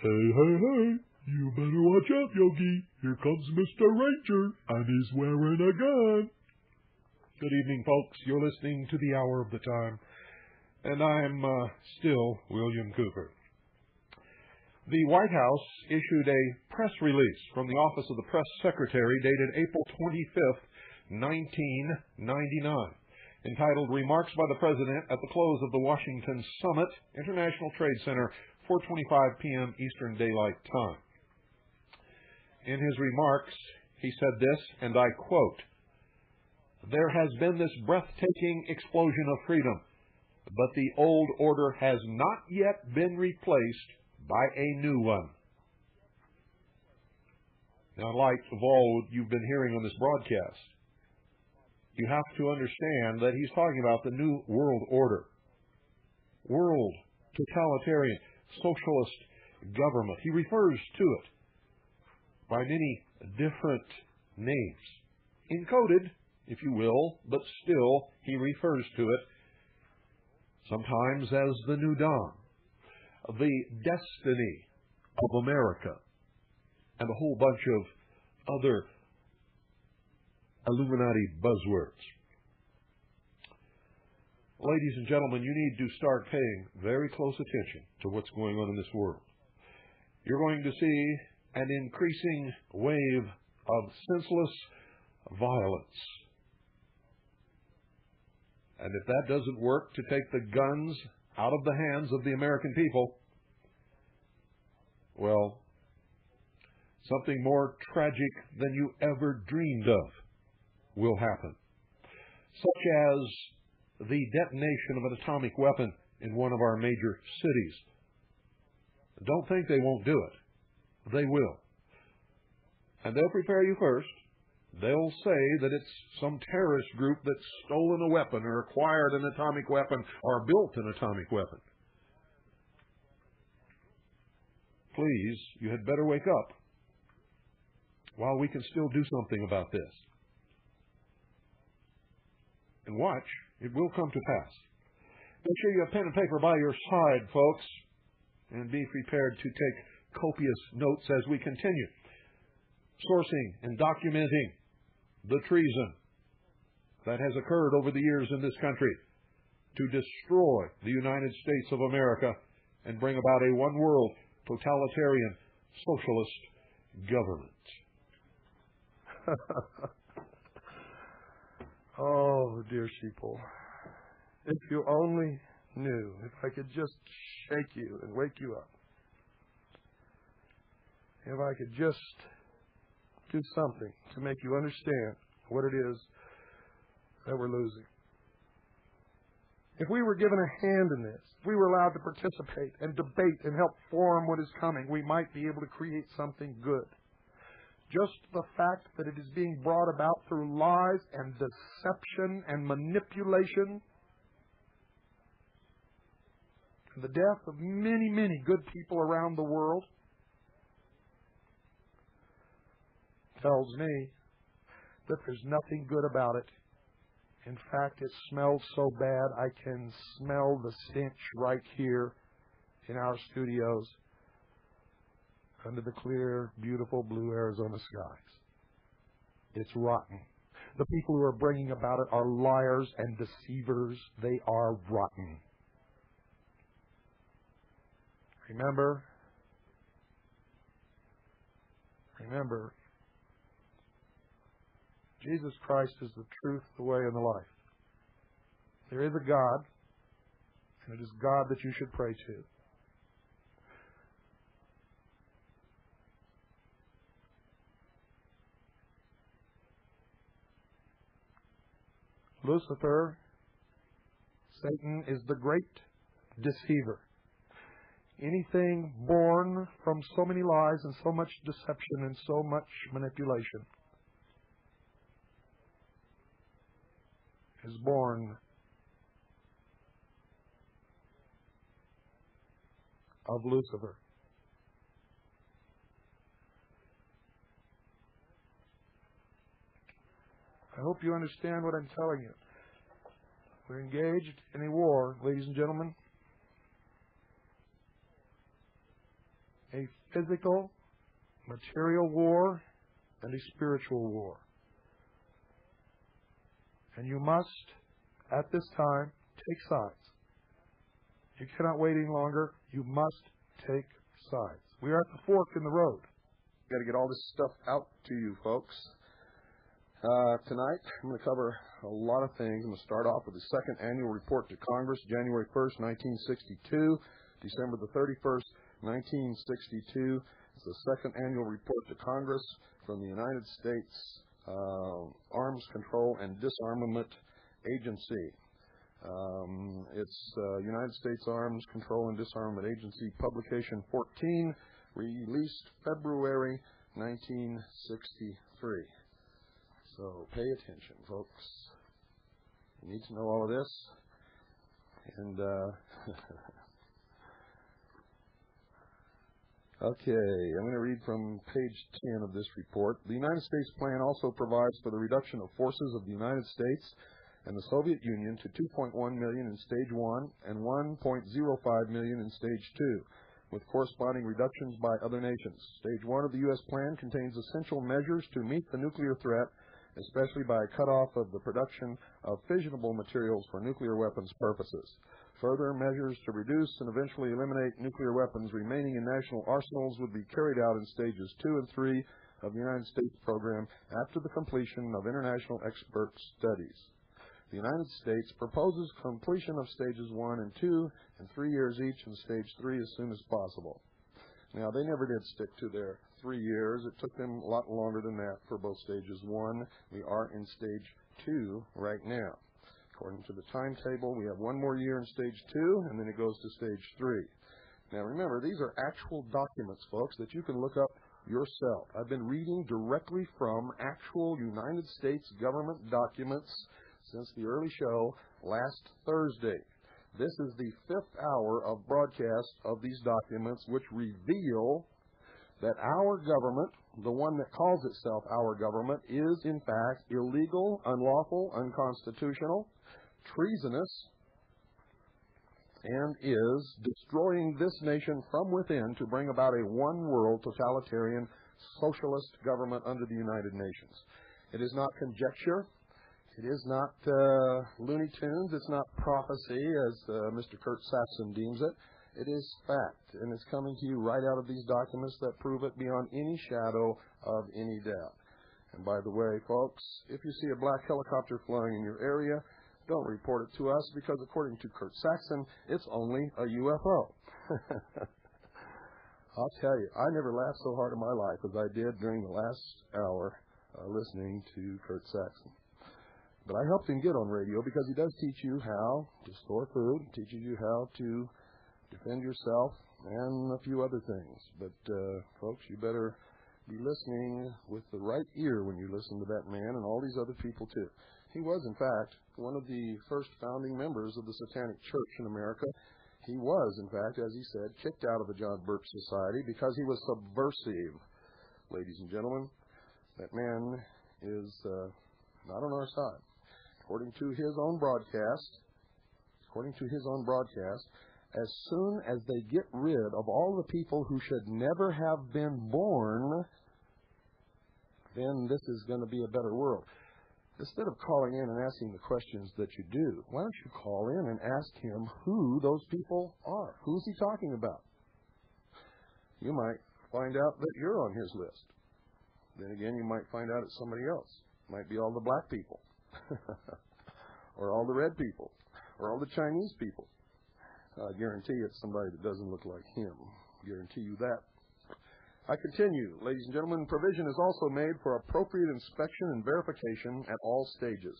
Hey, hey, hey, you better watch out, Yogi. Here comes Mr. Ranger, and he's wearing a gun. Good evening, folks. You're listening to The Hour of the Time, and I'm still William Cooper. The White House issued a press release from the Office of the Press Secretary dated April 25th, 1999, entitled Remarks by the President at the Close of the Washington Summit, International Trade Center, 4:25 p.m. Eastern Daylight Time. In his remarks, he said this, and I quote, "There has been this breathtaking explosion of freedom, but the old order has not yet been replaced by a new one." Now, like of all you've been hearing on this broadcast, you have to understand that he's talking about the new world order, world totalitarian socialist government. He refers to it by many different names, encoded, if you will, but still he refers to it sometimes as the new dawn, the destiny of America, and a whole bunch of other Illuminati buzzwords. Ladies and gentlemen, you need to start paying very close attention to what's going on in this world. You're going to see an increasing wave of senseless violence. And if that doesn't work to take the guns out of the hands of the American people, well, something more tragic than you ever dreamed of will happen, such as the detonation of an atomic weapon in one of our major cities. Don't think they won't do it. They will. And they'll prepare you first. They'll say that it's some terrorist group that's stolen a weapon or acquired an atomic weapon or built an atomic weapon. Please, you had better wake up while we can still do something about this. And watch, it will come to pass. Make sure you have pen and paper by your side, folks, and be prepared to take copious notes as we continue sourcing and documenting the treason that has occurred over the years in this country to destroy the United States of America and bring about a one-world totalitarian socialist government. Oh, dear sheeple, if you only knew, if I could just shake you and wake you up, if I could just do something to make you understand what it is that we're losing. If we were given a hand in this, if we were allowed to participate and debate and help form what is coming, we might be able to create something good. Just the fact that it is being brought about through lies and deception and manipulation, and the death of many, many good people around the world, tells me that there's nothing good about it. In fact, it smells so bad I can smell the stench right here in our studios under the clear, beautiful blue Arizona skies. It's rotten. The people who are bringing about it are liars and deceivers. They are rotten. Remember, Jesus Christ is the truth, the way, and the life. There is a God, and it is God that you should pray to. Lucifer, Satan, is the great deceiver. Anything born from so many lies and so much deception and so much manipulation is born of Lucifer. I hope you understand what I'm telling you. We're engaged in a war, ladies and gentlemen. a physical, material war and a spiritual war. And you must, at this time, take sides. You cannot wait any longer. You must take sides. We are at the fork in the road. Got to get all this stuff out to you, folks. Tonight, I'm going to cover a lot of things. I'm going to start off with the second annual report to Congress, January 1st, 1962, December the 31st, 1962. It's the second annual report to Congress from the United States Arms Control and Disarmament Agency. It's United States Arms Control and Disarmament Agency, publication 14, released February 1963. So pay attention, folks. You need to know all of this. And okay, I'm going to read from page 10 of this report. The United States plan also provides for the reduction of forces of the United States and the Soviet Union to 2.1 million in Stage 1 and 1.05 million in Stage 2, with corresponding reductions by other nations. Stage 1 of the U.S. plan contains essential measures to meet the nuclear threat, especially by a cutoff of the production of fissionable materials for nuclear weapons purposes. Further measures to reduce and eventually eliminate nuclear weapons remaining in national arsenals would be carried out in Stages 2 and 3 of the United States program after the completion of international expert studies. The United States proposes completion of Stages 1 and 2 in 3 years each, and Stage 3 as soon as possible. Now, they never did stick to their 3 years. It took them a lot longer than that for both Stages 1. We are in Stage 2 right now. According to the timetable, we have 1 more year in Stage 2, and then it goes to Stage 3. Now, remember, these are actual documents, folks, that you can look up yourself. I've been reading directly from actual United States government documents since the early show last Thursday. This is the 5th hour of broadcast of these documents, which reveal that our government, the one that calls itself our government, is in fact illegal, unlawful, unconstitutional, treasonous, and is destroying this nation from within to bring about a one-world totalitarian socialist government under the United Nations. It is not conjecture. It is not Looney Tunes. It's not prophecy, as Mr. Kurt Saxon deems it. It is fact, and it's coming to you right out of these documents that prove it beyond any shadow of any doubt. And by the way, folks, if you see a black helicopter flying in your area, don't report it to us, because according to Kurt Saxon, it's only a UFO. I'll tell you, I never laughed so hard in my life as I did during the last hour listening to Kurt Saxon. But I helped him get on radio because he does teach you how to store food, teaches you how to defend yourself, and a few other things. But, folks, you better be listening with the right ear when you listen to that man and all these other people, too. He was, in fact, one of the first founding members of the Satanic Church in America. He was, in fact, as he said, kicked out of the John Birch Society because he was subversive. Ladies and gentlemen, that man is not on our side. According to his own broadcast, as soon as they get rid of all the people who should never have been born, then this is going to be a better world. Instead of calling in and asking the questions that you do, why don't you call in and ask him who those people are? Who's he talking about? You might find out that you're on his list. Then again, you might find out it's somebody else. It might be all the black people. Or all the red people, or all the Chinese people. I guarantee it's somebody that doesn't look like him. Guarantee you that. I continue. Ladies and gentlemen, provision is also made for appropriate inspection and verification at all stages.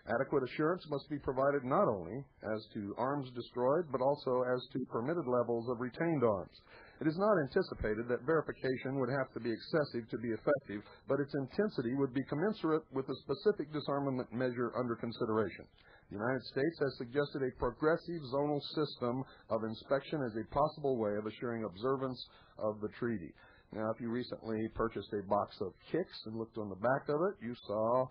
Adequate assurance must be provided not only as to arms destroyed, but also as to permitted levels of retained arms. It is not anticipated that verification would have to be excessive to be effective, but its intensity would be commensurate with the specific disarmament measure under consideration. The United States has suggested a progressive zonal system of inspection as a possible way of assuring observance of the treaty. Now, if you recently purchased a box of kicks and looked on the back of it, you saw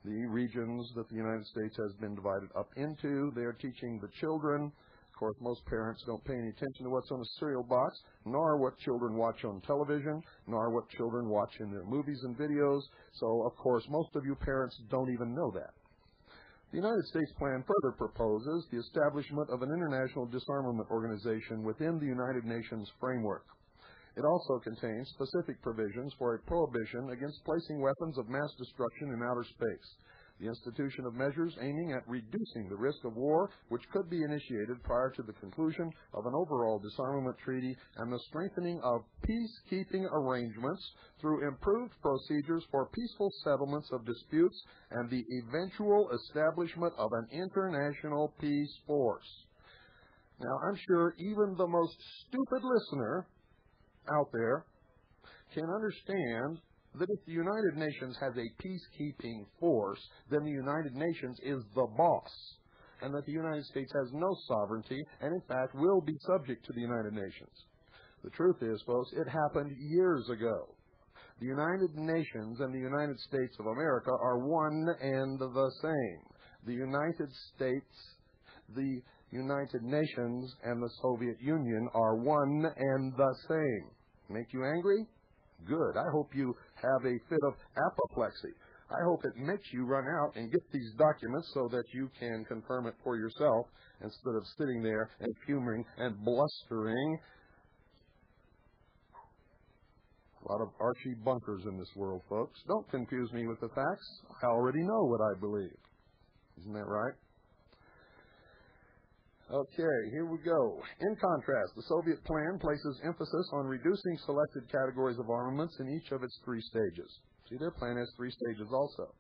the regions that the United States has been divided up into. They are teaching the children, course, most parents don't pay any attention to what's on the cereal box, nor what children watch on television, nor what children watch in their movies and videos. So, of course, most of you parents don't even know that. The United States plan further proposes the establishment of an international disarmament organization within the United Nations framework. It also contains specific provisions for a prohibition against placing weapons of mass destruction in outer space, the institution of measures aiming at reducing the risk of war which could be initiated prior to the conclusion of an overall disarmament treaty, and the strengthening of peacekeeping arrangements through improved procedures for peaceful settlements of disputes and the eventual establishment of an international peace force. Now, I'm sure even the most stupid listener out there can understand that if the United Nations has a peacekeeping force, then the United Nations is the boss, and that the United States has no sovereignty and, in fact, will be subject to the United Nations. The truth is, folks, it happened years ago. The United Nations and the United States of America are one and the same. The United States, the United Nations, and the Soviet Union are one and the same. Make you angry? Good. I hope you have a fit of apoplexy. I hope it makes you run out and get these documents so that you can confirm it for yourself instead of sitting there and fuming and blustering. A lot of Archie bunkers in this world, folks. Don't confuse me with the facts. I already know what I believe. Isn't that right? Okay, here we go. In contrast, the Soviet plan places emphasis on reducing selected categories of armaments in each of its three stages. See, their plan has three stages also.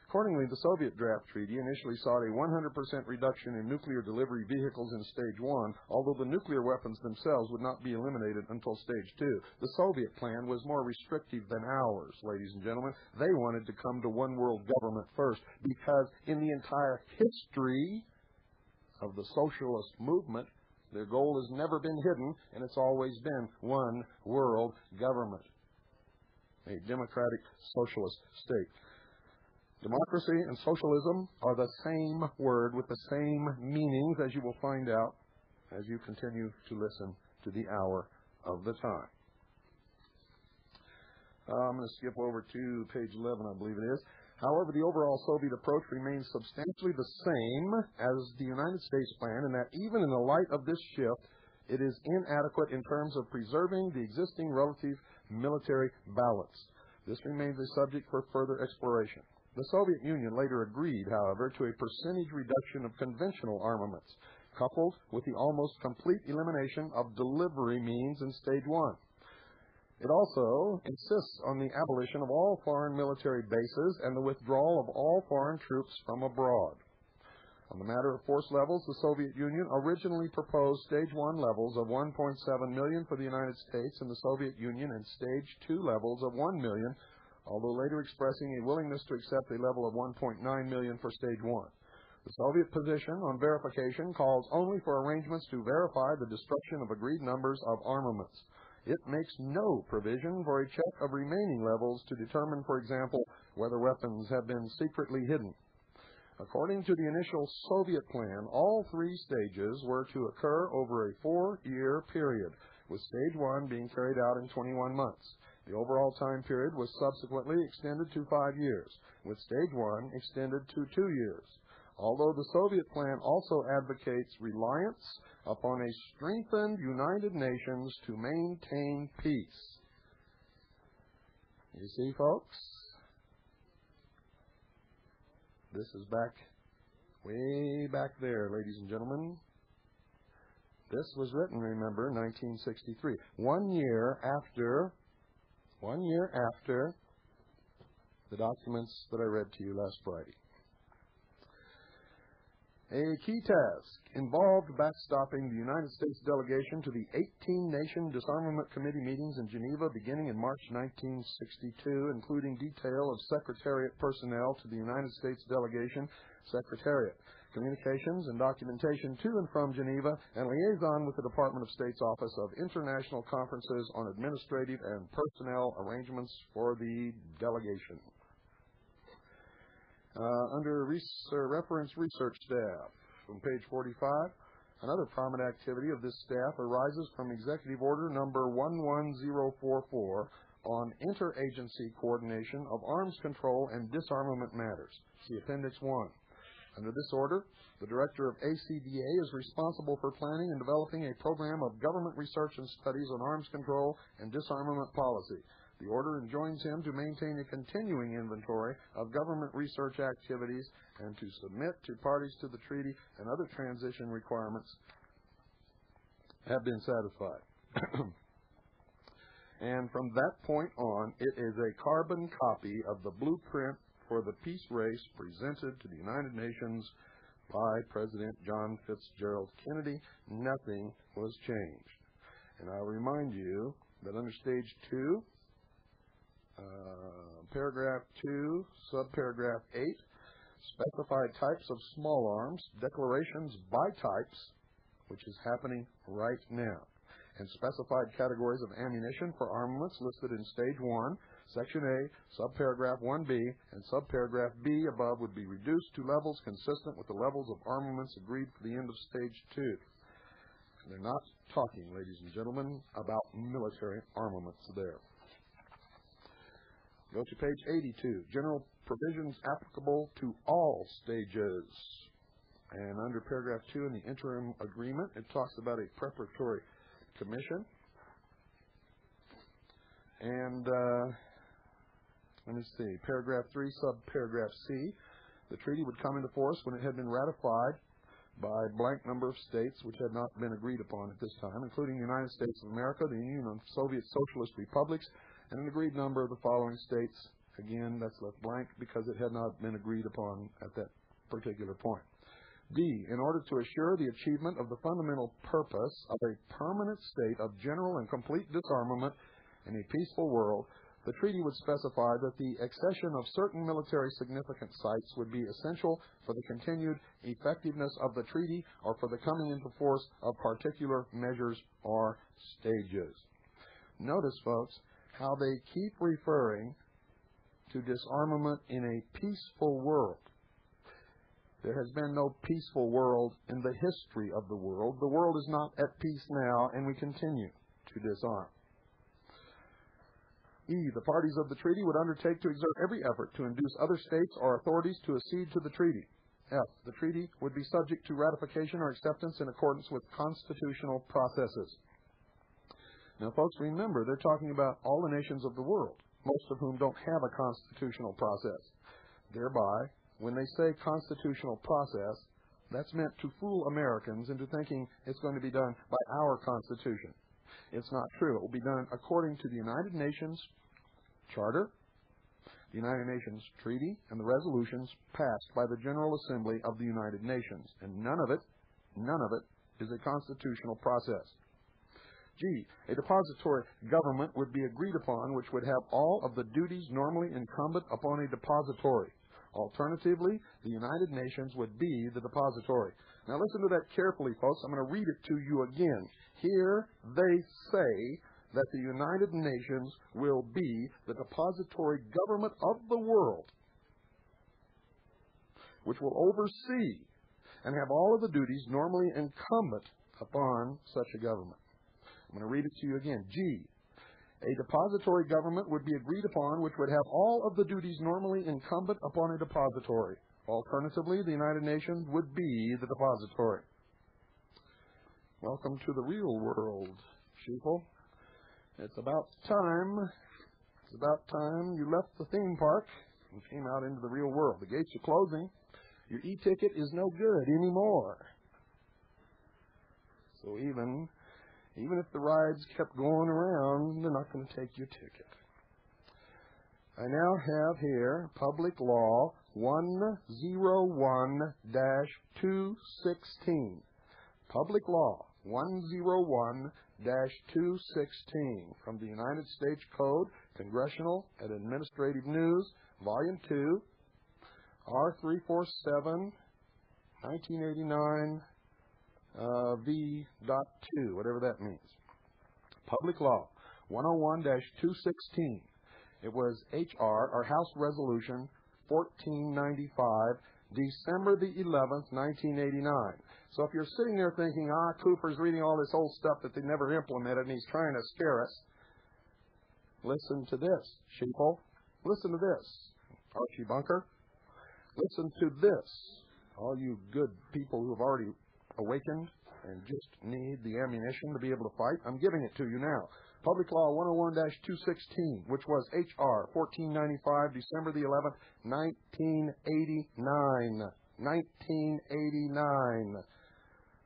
Accordingly, the Soviet draft treaty initially sought a 100% reduction in nuclear delivery vehicles in Stage 1, although the nuclear weapons themselves would not be eliminated until Stage 2. The Soviet plan was more restrictive than ours, ladies and gentlemen. They wanted to come to one world government first because in the entire history of the socialist movement, their goal has never been hidden, and it's always been one world government, a democratic socialist state. Democracy and socialism are the same word with the same meanings, as you will find out as you continue to listen to the hour of the time. I'm going to skip over to page 11, I believe it is. However, the overall Soviet approach remains substantially the same as the United States plan, in that even in the light of this shift, it is inadequate in terms of preserving the existing relative military balance. This remains a subject for further exploration. The Soviet Union later agreed, however, to a percentage reduction of conventional armaments, coupled with the almost complete elimination of delivery means in Stage 1. It also insists on the abolition of all foreign military bases and the withdrawal of all foreign troops from abroad. On the matter of force levels, the Soviet Union originally proposed Stage 1 levels of 1.7 million for the United States and the Soviet Union and Stage 2 levels of 1 million, although later expressing a willingness to accept a level of 1.9 million for Stage 1. The Soviet position on verification calls only for arrangements to verify the destruction of agreed numbers of armaments. It makes no provision for a check of remaining levels to determine, for example, whether weapons have been secretly hidden. According to the initial Soviet plan, all three stages were to occur over a 4-year period, with Stage 1 being carried out in 21 months. The overall time period was subsequently extended to 5 years, with Stage 1 extended to 2 years. Although the Soviet plan also advocates reliance upon a strengthened United Nations to maintain peace. You see, folks? This is way back there, ladies and gentlemen. This was written, remember, 1963, 1 year after the documents that I read to you last Friday. A key task involved backstopping the United States delegation to the 18-nation Disarmament Committee meetings in Geneva beginning in March 1962, including detail of Secretariat personnel to the United States delegation, Secretariat, communications and documentation to and from Geneva, and liaison with the Department of State's Office of International Conferences on administrative and personnel arrangements for the delegation. Under reference research staff, from page 45, Another prominent activity of this staff arises from Executive Order number 11044 on interagency coordination of arms control and disarmament matters. See Appendix 1. Under this order, the Director of ACDA is responsible for planning and developing a program of government research and studies on arms control and disarmament policy. The order enjoins him to maintain a continuing inventory of government research activities and to submit to parties to the treaty and other transition requirements have been satisfied. And from that point on, it is a carbon copy of the blueprint for the peace race presented to the United Nations by President John Fitzgerald Kennedy. Nothing was changed. And I'll remind you that under Stage 2, Paragraph 2, Subparagraph 8, specified types of small arms, declarations by types, which is happening right now, and specified categories of ammunition for armaments listed in Stage 1, Section A, Subparagraph 1B, and Subparagraph B above would be reduced to levels consistent with the levels of armaments agreed for the end of Stage 2. They're not talking, ladies and gentlemen, about military armaments there. Go to page 82, general provisions applicable to all stages. And under paragraph 2 in the interim agreement, it talks about a preparatory commission. And let me see, paragraph 3, subparagraph C, the treaty would come into force when it had been ratified by blank number of states which had not been agreed upon at this time, including the United States of America, the Union of Soviet Socialist Republics, and an agreed number of the following states. Again, that's left blank because it had not been agreed upon at that particular point. D, in order to assure the achievement of the fundamental purpose of a permanent state of general and complete disarmament in a peaceful world, the treaty would specify that the accession of certain military significant sites would be essential for the continued effectiveness of the treaty or for the coming into force of particular measures or stages. Notice, folks, how they keep referring to disarmament in a peaceful world. There has been no peaceful world in the history of the world. The world is not at peace now, and we continue to disarm. E, the parties of the treaty would undertake to exert every effort to induce other states or authorities to accede to the treaty. F, the treaty would be subject to ratification or acceptance in accordance with constitutional processes. Now, folks, remember, they're talking about all the nations of the world, most of whom don't have a constitutional process. Thereby, when they say constitutional process, that's meant to fool Americans into thinking it's going to be done by our Constitution. It's not true. It will be done according to the United Nations Charter, the United Nations Treaty, and the resolutions passed by the General Assembly of the United Nations. And none of it is a constitutional process. G, a depository government would be agreed upon which would have all of the duties normally incumbent upon a depository. Alternatively, the United Nations would be the depository. Now listen to that carefully, folks. I'm going to read it to you again. Here they say that the United Nations will be the depository government of the world, which will oversee and have all of the duties normally incumbent upon such a government. I'm going to read it to you again. G, a depository government would be agreed upon which would have all of the duties normally incumbent upon a depository. Alternatively, the United Nations would be the depository. Welcome to the real world, sheeple. It's about time you left the theme park and came out into the real world. The gates are closing. Your e-ticket is no good anymore. So even if the rides kept going around, they're not going to take your ticket. I now have here Public Law 101-216. Public Law 101-216 from the United States Code, Congressional and Administrative News, Volume 2, R347, 1989, V.2, whatever that means. Public Law 101-216. It was H.R., or House Resolution 1495, December the 11th, 1989, So if you're sitting there thinking, Cooper's reading all this old stuff that they never implemented and he's trying to scare us, listen to this, sheeple. Listen to this, Archie Bunker. Listen to this, all you good people who have already awakened and just need the ammunition to be able to fight. I'm giving it to you now. Public Law 101-216, which was H.R. 1495, December the 11th, 1989. 1989.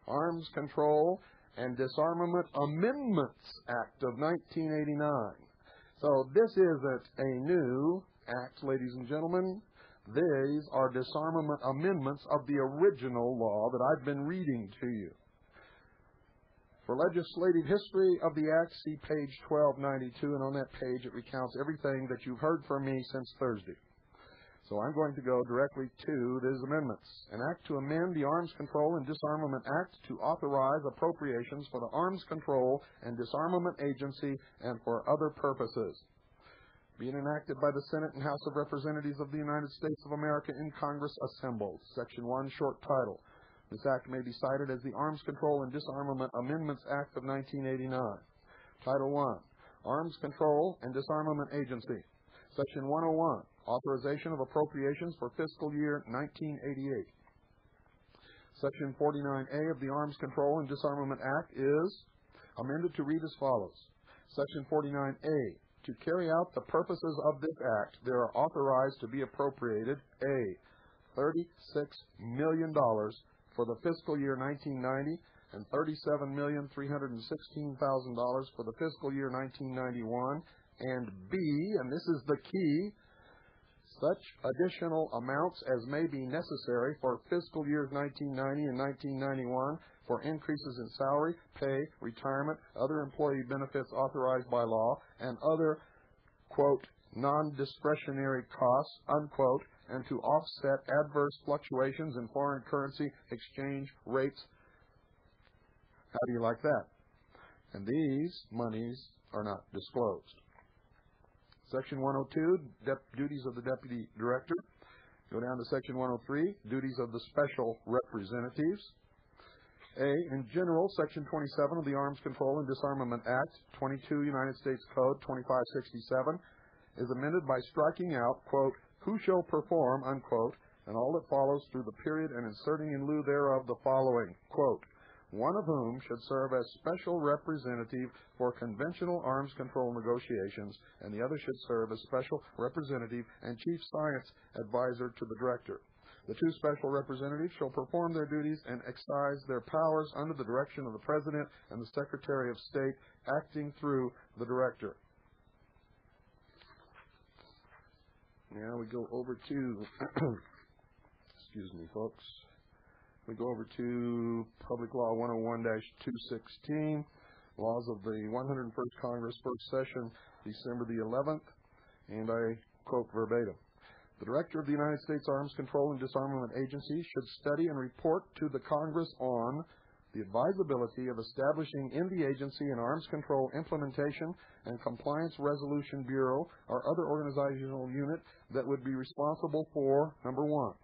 Arms Control and Disarmament Amendments Act of 1989. So this isn't a new act, ladies and gentlemen. These are disarmament amendments of the original law that I've been reading to you. For legislative history of the Act, see page 1292, and on that page it recounts everything that you've heard from me since Thursday. So I'm going to go directly to these amendments. An act to amend the Arms Control and Disarmament Act to authorize appropriations for the Arms Control and Disarmament Agency and for other purposes. Being enacted by the Senate and House of Representatives of the United States of America in Congress assembled. Section 1, short title. This act may be cited as the Arms Control and Disarmament Amendments Act of 1989. Title 1, Arms Control and Disarmament Agency. Section 101, Authorization of Appropriations for Fiscal Year 1988. Section 49A of the Arms Control and Disarmament Act is amended to read as follows. Section 49A, to carry out the purposes of this act, there are authorized to be appropriated A, $36 million for the fiscal year 1990 and $37,316,000 for the fiscal year 1991, and B, and this is the key, such additional amounts as may be necessary for fiscal years 1990 and 1991 for increases in salary, pay, retirement, other employee benefits authorized by law, and other, quote, non-discretionary costs, unquote, and to offset adverse fluctuations in foreign currency exchange rates. How do you like that? And these monies are not disclosed. Section 102, duties of the Deputy Director. Go down to Section 103, duties of the Special Representatives. A, in general, Section 27 of the Arms Control and Disarmament Act, 22 United States Code 2567, is amended by striking out, quote, who shall perform, unquote, and all that follows through the period and inserting in lieu thereof the following, quote, one of whom should serve as special representative for conventional arms control negotiations, and the other should serve as special representative and chief science advisor to the director. The two special representatives shall perform their duties and exercise their powers under the direction of the President and the Secretary of State, acting through the director. Now we go over to, excuse me, folks. We go over to Public Law 101-216, Laws of the 101st Congress, First Session, December the 11th, and I quote verbatim. The Director of the United States Arms Control and Disarmament Agency should study and report to the Congress on the advisability of establishing in the agency an Arms Control Implementation and Compliance Resolution Bureau or other organizational unit that would be responsible for, number one,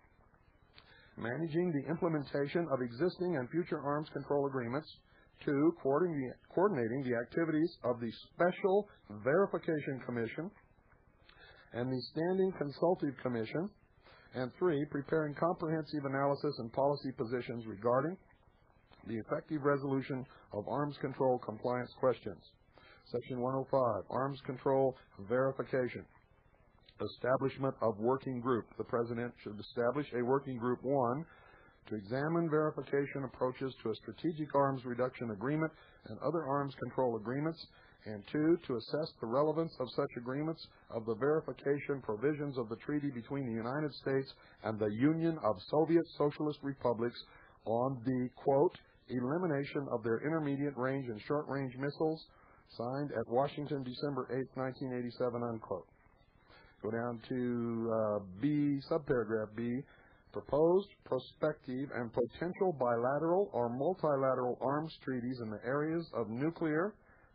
managing the implementation of existing and future arms control agreements, two, coordinating the activities of the Special Verification Commission and the Standing Consultative Commission, and three, preparing comprehensive analysis and policy positions regarding the effective resolution of arms control compliance questions. Section 105, Arms Control Verification. Establishment of working group. The President should establish a working group, one, to examine verification approaches to a strategic arms reduction agreement and other arms control agreements, and two, to assess the relevance of such agreements of the verification provisions of the treaty between the United States and the Union of Soviet Socialist Republics on the, quote, elimination of their intermediate range and short range missiles, signed at Washington, December 8, 1987, unquote. Go down to B, subparagraph B, proposed, prospective, and potential bilateral or multilateral arms treaties in the areas of nuclear,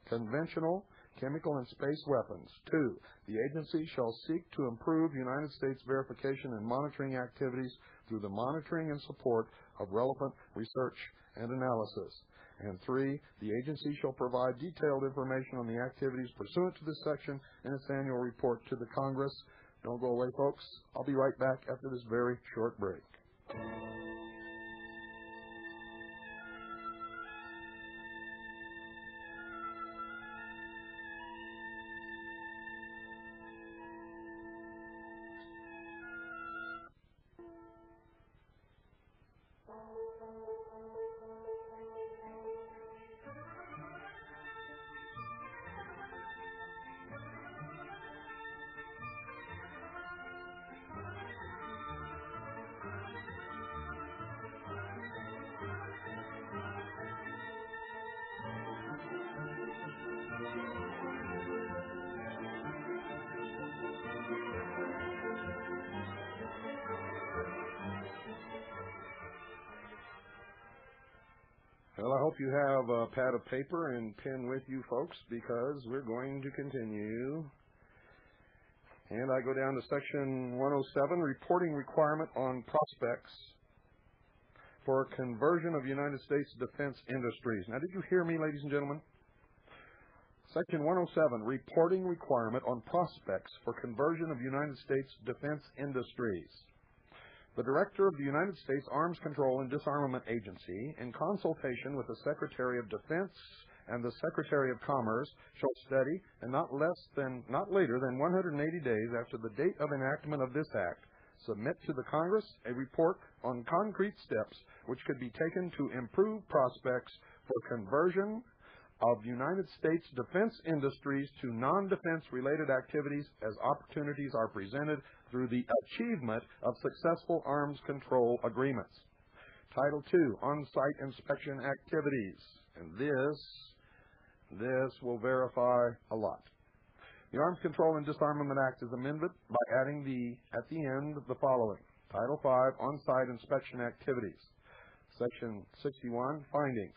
conventional, chemical, and space weapons. Two, the agency shall seek to improve United States verification and monitoring activities through the monitoring and support of relevant research and analysis. And 3, the agency shall provide detailed information on the activities pursuant to this section in its annual report to the Congress. Don't go away, folks. I'll be right back after this very short break. Well, I hope you have a pad of paper and pen with you, folks, because we're going to continue. And I go down to section 107, reporting requirement on prospects for conversion of United States defense industries. Now, did you hear me, ladies and gentlemen? Section 107, reporting requirement on prospects for conversion of United States defense industries. The Director of the United States Arms Control and Disarmament Agency, in consultation with the Secretary of Defense and the Secretary of Commerce, shall study, and not later than 180 days after the date of enactment of this Act, submit to the Congress a report on concrete steps which could be taken to improve prospects for conversion of United States defense industries to non-defense related activities as opportunities are presented through the achievement of successful arms control agreements. Title II, on-site inspection activities. And this will verify a lot. The Arms Control and Disarmament Act is amended by adding at the end the following. Title V, on-site inspection activities. Section 61, findings.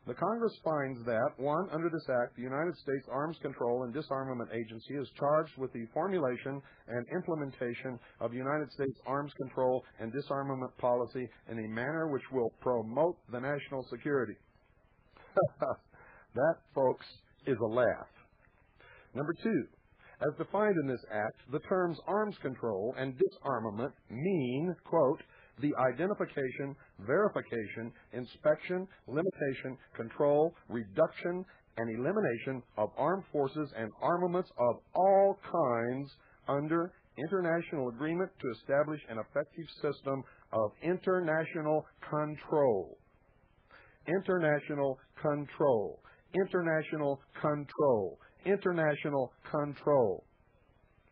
The Congress finds that, 1, under this Act, the United States Arms Control and Disarmament Agency is charged with the formulation and implementation of United States arms control and disarmament policy in a manner which will promote the national security. That, folks, is a laugh. Number 2, as defined in this Act, the terms arms control and disarmament mean, quote, the identification, verification, inspection, limitation, control, reduction, and elimination of armed forces and armaments of all kinds under international agreement to establish an effective system of international control. International control. International control. International control.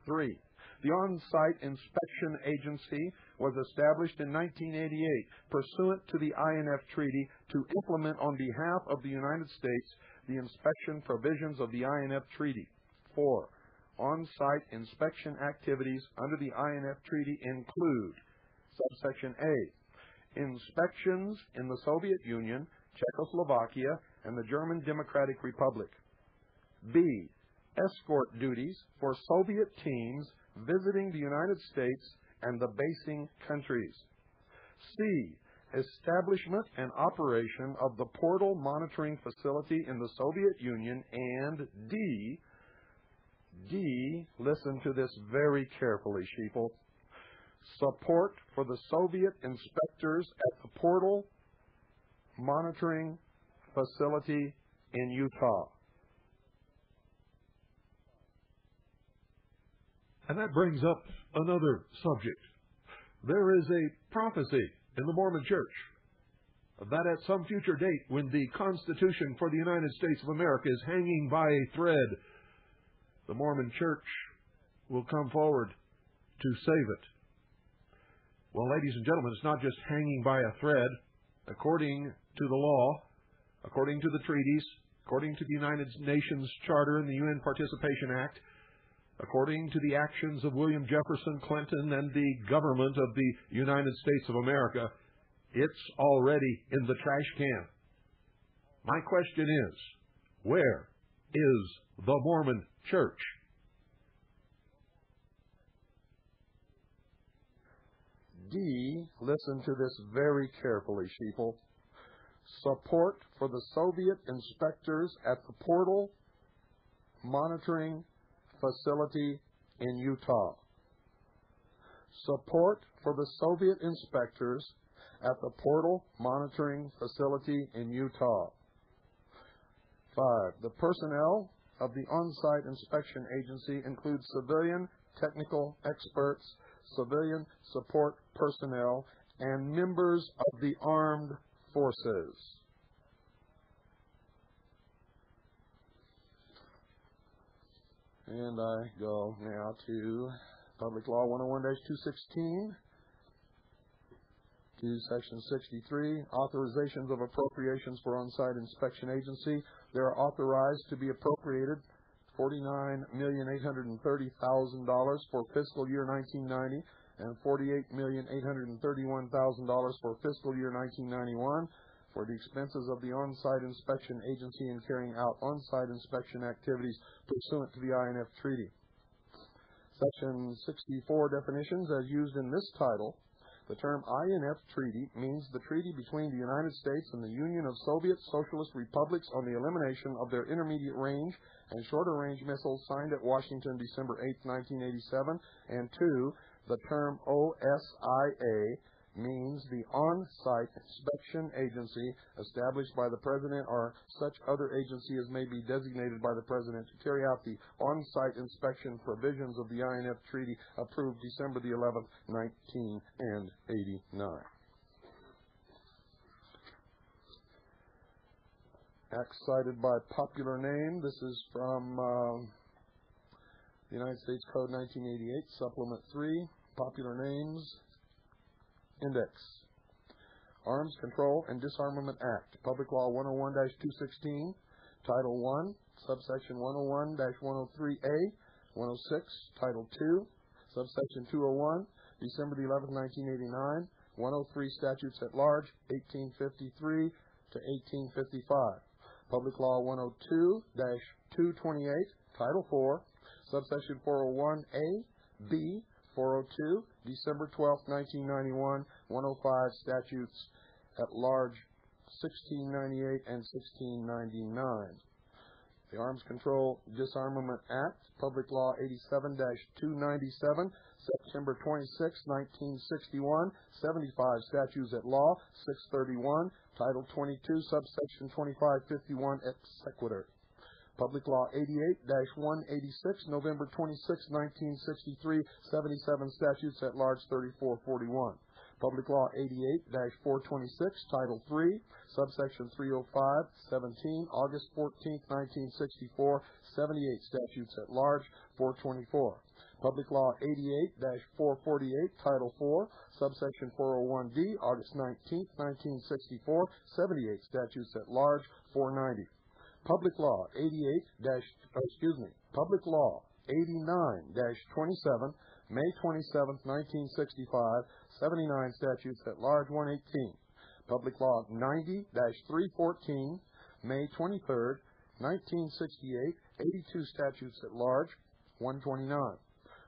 3. The On-Site Inspection Agency was established in 1988 pursuant to the INF Treaty to implement on behalf of the United States the inspection provisions of the INF Treaty. 4. On-site inspection activities under the INF Treaty include subsection A, inspections in the Soviet Union, Czechoslovakia, and the German Democratic Republic. B, escort duties for Soviet teams visiting the United States and the basing countries. C, establishment and operation of the portal monitoring facility in the Soviet Union. And D, listen to this very carefully, sheeple, support for the Soviet inspectors at the portal monitoring facility in Utah. And that brings up another subject. There is a prophecy in the Mormon Church that at some future date, when the Constitution for the United States of America is hanging by a thread, the Mormon Church will come forward to save it. Well, ladies and gentlemen, it's not just hanging by a thread. According to the law, according to the treaties, according to the United Nations Charter and the UN Participation Act, according to the actions of William Jefferson Clinton and the government of the United States of America, it's already in the trash can. My question is, where is the Mormon Church? D, listen to this very carefully, sheeple. Support for the Soviet inspectors at the portal monitoring facility in Utah. Support for the Soviet inspectors at the portal monitoring facility in Utah. 5. The personnel of the on-site inspection agency include civilian technical experts, civilian support personnel, and members of the armed forces. And I go now to Public Law 101-216, to Section 63, authorizations of appropriations for on-site inspection agency. They are authorized to be appropriated $49,830,000 for fiscal year 1990 and $48,831,000 for fiscal year 1991 for the expenses of the on-site inspection agency in carrying out on-site inspection activities pursuant to the INF Treaty. Section 64, definitions as used in this title. The term INF Treaty means the treaty between the United States and the Union of Soviet Socialist Republics on the elimination of their intermediate range and shorter range missiles signed at Washington December 8, 1987. And 2, the term OSIA means the on-site inspection agency established by the President or such other agency as may be designated by the President to carry out the on-site inspection provisions of the INF Treaty approved December the 11th, 1989. Act cited by popular name. This is from the United States Code 1988, Supplement 3, Popular Names, Index. Arms Control and Disarmament Act, Public Law 101-216, Title 1, Subsection 101-103A, 106, Title 2, Subsection 201, December the 11th, 1989, 103 Statutes at Large, 1853 to 1855. Public Law 102-228, Title 4, Subsection 401A, B, 402, December 12, 1991, 105 Statutes at Large, 1698 and 1699. The Arms Control Disarmament Act, Public Law 87-297, September 26, 1961, 75 Statutes at Law, 631, Title 22, Subsection 2551, ex sequitur. Public Law 88-186, November 26, 1963, 77 Statutes at Large, 3441. Public Law 88-426, Title 3, Subsection 305, 17, August 14, 1964, 78 Statutes at Large, 424. Public Law 88-448, Title 4, Subsection 401D, August 19, 1964, 78 Statutes at Large, 490. Public Law 89-27, May 27, 1965, 79 Statutes at Large, 118. Public Law 90-314, May 23, 1968, 82 Statutes at Large, 129.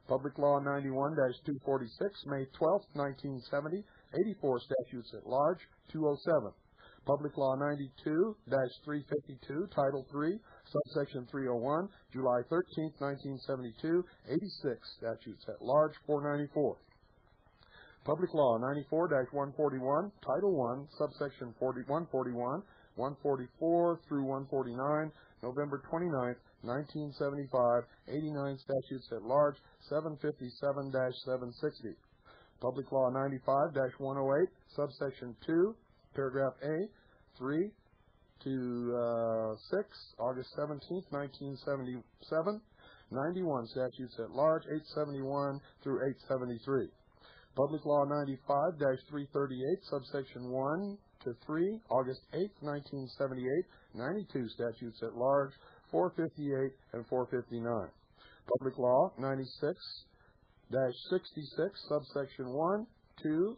Public Law 91-246, May 12, 1970, 84 Statutes at Large, 207. Public Law 92-352, Title 3, Subsection 301, July 13, 1972, 86 Statutes at Large, 494. Public Law 94-141, Title 1, Subsection 141, 144 through 149, November 29, 1975, 89 Statutes at Large, 757-760. Public Law 95-108, Subsection 2, Paragraph A, 3 to 6, August 17, 1977, 91 Statutes at Large, 871 through 873. Public Law 95-338, Subsection 1 to 3, August 8, 1978, 92 Statutes at Large, 458 and 459. Public Law 96-66, Subsection 1, 2,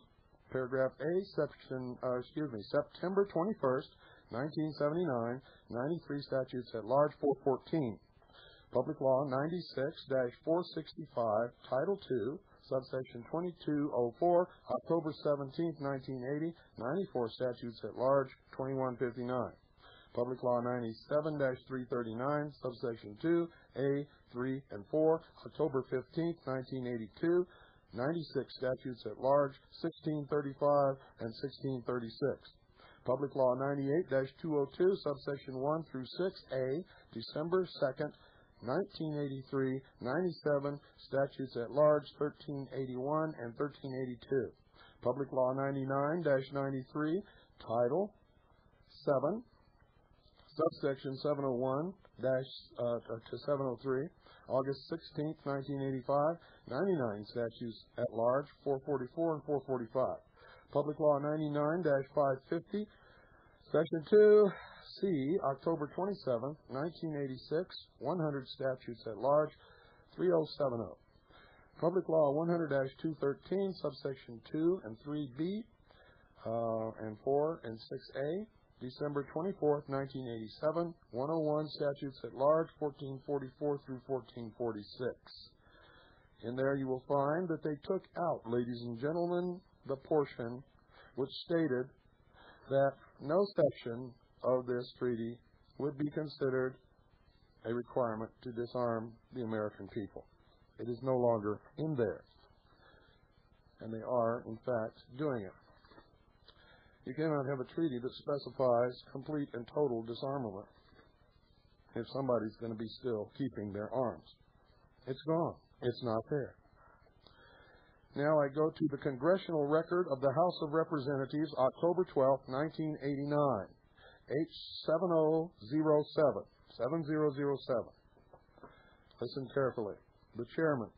Paragraph A, September 21st, 1979, 93 Statutes at Large, 414. Public Law 96-465, Title 2, subsection 2204, October 17, 1980, 94 statutes at large, 2159. Public Law 97-339, subsection 2, A, 3, and 4, October 15, 1982, 96 statutes at large, 1635 and 1636. Public Law 98-202, subsection 1 through 6A, December 2nd, 1983, 97 statutes at large, 1381 and 1382. Public Law 99-93, Title 7, subsection 701 to 703, August 16, 1985, 99 statutes at large, 444 and 445. Public Law 99-550, Section 2C, October 27, 1986, 100 statutes at large, 3070. Public Law 100-213, subsection 2 and 3B, and 4 and 6A, December 24, 1987, 101 statutes at large, 1444 through 1446. In there you will find that they took out, ladies and gentlemen, the portion which stated that no section of this treaty would be considered a requirement to disarm the American people. It is no longer in there. And they are, in fact, doing it. You cannot have a treaty that specifies complete and total disarmament if somebody's going to be still keeping their arms. It's gone. It's not there. Now I go to the congressional record of the House of Representatives, October 12, 1989, H7007, 7007. Listen carefully. The chairman.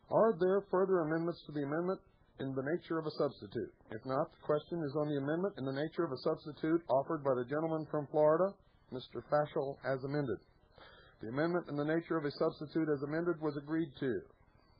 Are there further amendments to the amendment in the nature of a substitute? If not, the question is on the amendment in the nature of a substitute offered by the gentleman from Florida, Mr. Fashel, as amended. The amendment in the nature of a substitute as amended was agreed to.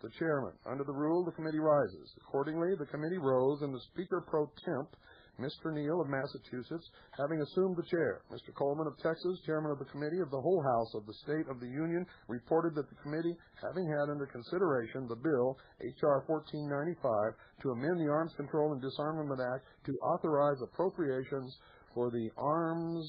The chairman. Under the rule, the committee rises. Accordingly, the committee rose, and the Speaker pro temp, Mr. Neal of Massachusetts, having assumed the chair. Mr. Coleman of Texas, chairman of the committee of the whole House of the State of the Union, reported that the committee, having had under consideration the bill, H.R. 1495, to amend the Arms Control and Disarmament Act to authorize appropriations for the Arms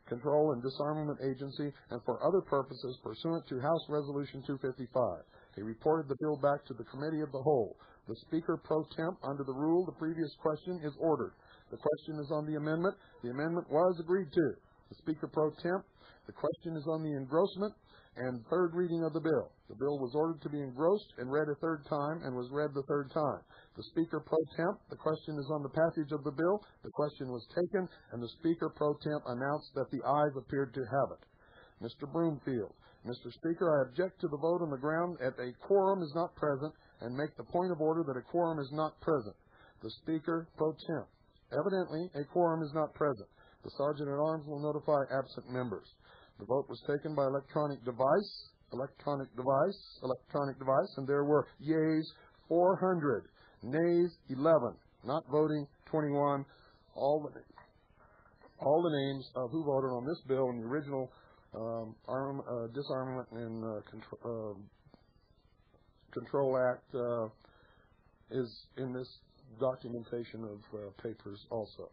Control and Disarmament Agency and for other purposes pursuant to House Resolution 255. He reported the bill back to the Committee of the Whole. The Speaker pro temp, under the rule, the previous question is ordered. The question is on the amendment. The amendment was agreed to. The Speaker pro temp, the question is on the engrossment and third reading of the bill. The bill was ordered to be engrossed and read a third time and was read the third time. The Speaker pro temp, the question is on the passage of the bill. The question was taken, and the Speaker pro temp announced that the ayes appeared to have it. Mr. Broomfield. Mr. Speaker, I object to the vote on the ground that a quorum is not present and make the point of order that a quorum is not present. The Speaker pro temp. Evidently, a quorum is not present. The Sergeant at Arms will notify absent members. The vote was taken by electronic device, and there were yeas 400, nays 11, not voting 21. All the names of who voted on this bill in the original Disarmament and Control Act is in this documentation of papers also.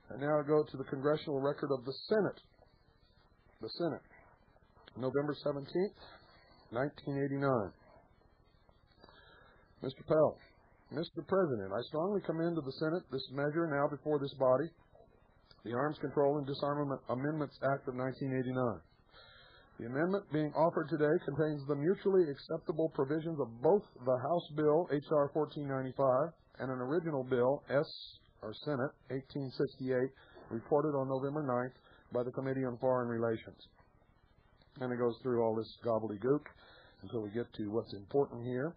And now I go to the congressional record of the Senate. The Senate, November 17th, 1989. Mr. Pell. Mr. President, I strongly commend to the Senate this measure now before this body, the Arms Control and Disarmament Amendments Act of 1989. The amendment being offered today contains the mutually acceptable provisions of both the House Bill, H.R. 1495, and an original bill, Senate 1868, reported on November 9th by the Committee on Foreign Relations. And it goes through all this gobbledygook until we get to what's important here.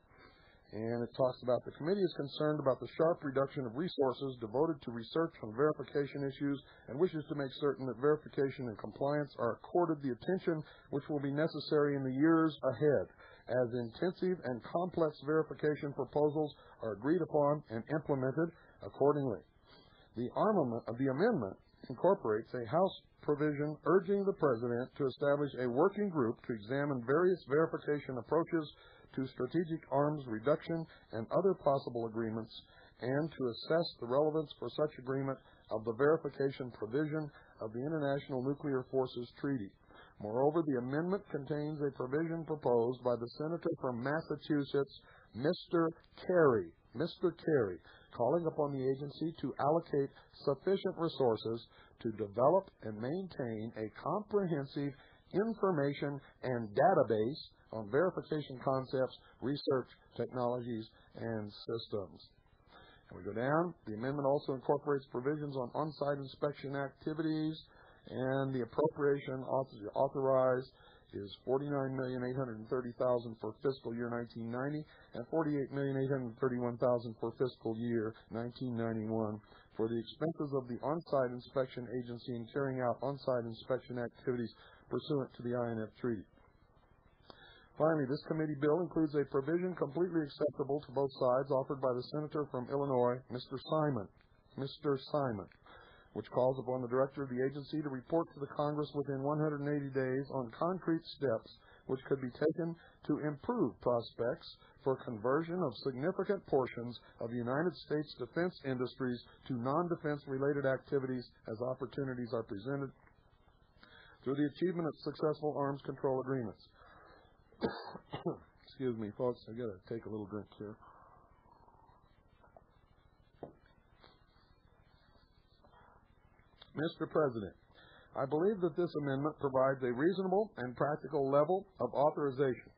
And it talks about the committee is concerned about the sharp reduction of resources devoted to research on verification issues and wishes to make certain that verification and compliance are accorded the attention which will be necessary in the years ahead, as intensive and complex verification proposals are agreed upon and implemented accordingly. The amendment incorporates a House provision urging the President to establish a working group to examine various verification approaches to strategic arms reduction and other possible agreements, and to assess the relevance for such agreement of the verification provision of the International Nuclear Forces Treaty. Moreover, the amendment contains a provision proposed by the Senator from Massachusetts, Mr. Kerry, calling upon the agency to allocate sufficient resources to develop and maintain a comprehensive information and database on verification concepts, research, technologies, and systems. And we go down. The amendment also incorporates provisions on on-site inspection activities, and the appropriation authorized is $49,830,000 for fiscal year 1990 and $48,831,000 for fiscal year 1991 for the expenses of the on-site inspection agency in carrying out on-site inspection activities pursuant to the INF Treaty. Finally, this committee bill includes a provision completely acceptable to both sides offered by the Senator from Illinois, Mr. Simon, which calls upon the director of the agency to report to the Congress within 180 days on concrete steps which could be taken to improve prospects for conversion of significant portions of the United States defense industries to non-defense related activities as opportunities are presented through the achievement of successful arms control agreements. Excuse me, folks, I gotta take a little drink here. Mr. President, I believe that this amendment provides a reasonable and practical level of authorization.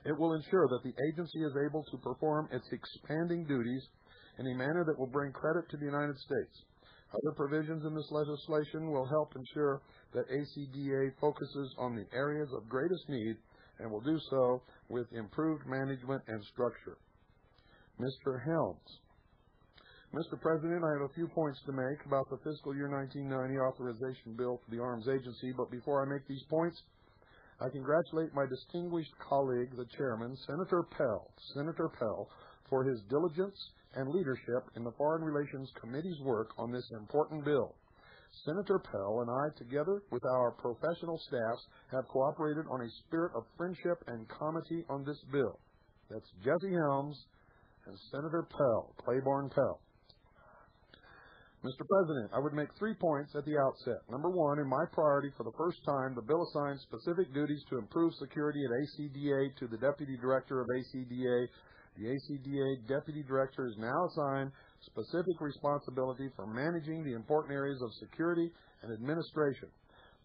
It will ensure that the agency is able to perform its expanding duties in a manner that will bring credit to the United States. Other provisions in this legislation will help ensure that ACDA focuses on the areas of greatest need and will do so with improved management and structure. Mr. Helms. Mr. President, I have a few points to make about the fiscal year 1990 authorization bill for the Arms Agency, but before I make these points, I congratulate my distinguished colleague, the chairman, Senator Pell, for his diligence and leadership in the Foreign Relations Committee's work on this important bill. Senator Pell and I, together with our professional staffs, have cooperated on a spirit of friendship and comity on this bill. That's Jesse Helms and Senator Pell, Claiborne Pell. Mr. President, I would make 3 points at the outset. Number one, in my priority, for the first time, the bill assigns specific duties to improve security at ACDA to the Deputy Director of ACDA. The ACDA Deputy Director is now assigned specific responsibility for managing the important areas of security and administration.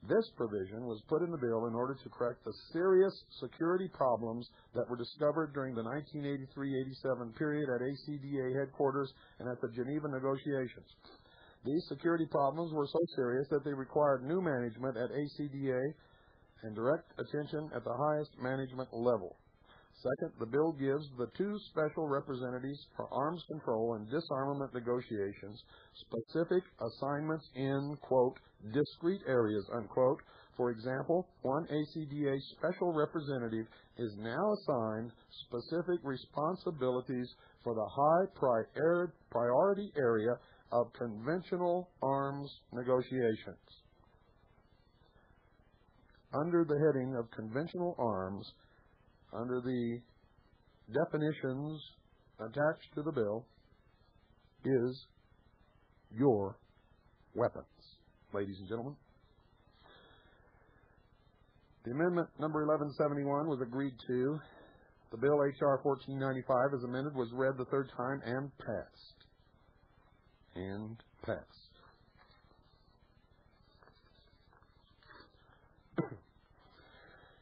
This provision was put in the bill in order to correct the serious security problems that were discovered during the 1983-87 period at ACDA headquarters and at the Geneva negotiations. These security problems were so serious that they required new management at ACDA and direct attention at the highest management level. Second, the bill gives the 2 special representatives for arms control and disarmament negotiations specific assignments in, quote, discrete areas, unquote. For example, one ACDA special representative is now assigned specific responsibilities for the high priority area of conventional arms negotiations. Under the heading of conventional arms, under the definitions attached to the bill, is your weapons, ladies and gentlemen. The amendment number 1171 was agreed to. The bill H.R. 1495 as amended was read the 3rd time and passed.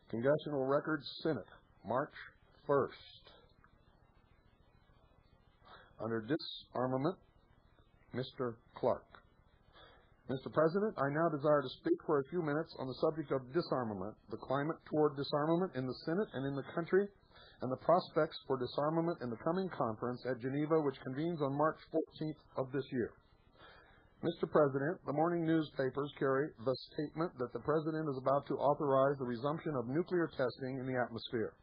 Congressional Records, Senate, March 1st. Under disarmament, Mr. Clark. Mr. President, I now desire to speak for a few minutes on the subject of disarmament, the climate toward disarmament in the Senate and in the country, and the prospects for disarmament in the coming conference at Geneva, which convenes on March 14th of this year. Mr. President, the morning newspapers carry the statement that the President is about to authorize the resumption of nuclear testing in the atmosphere.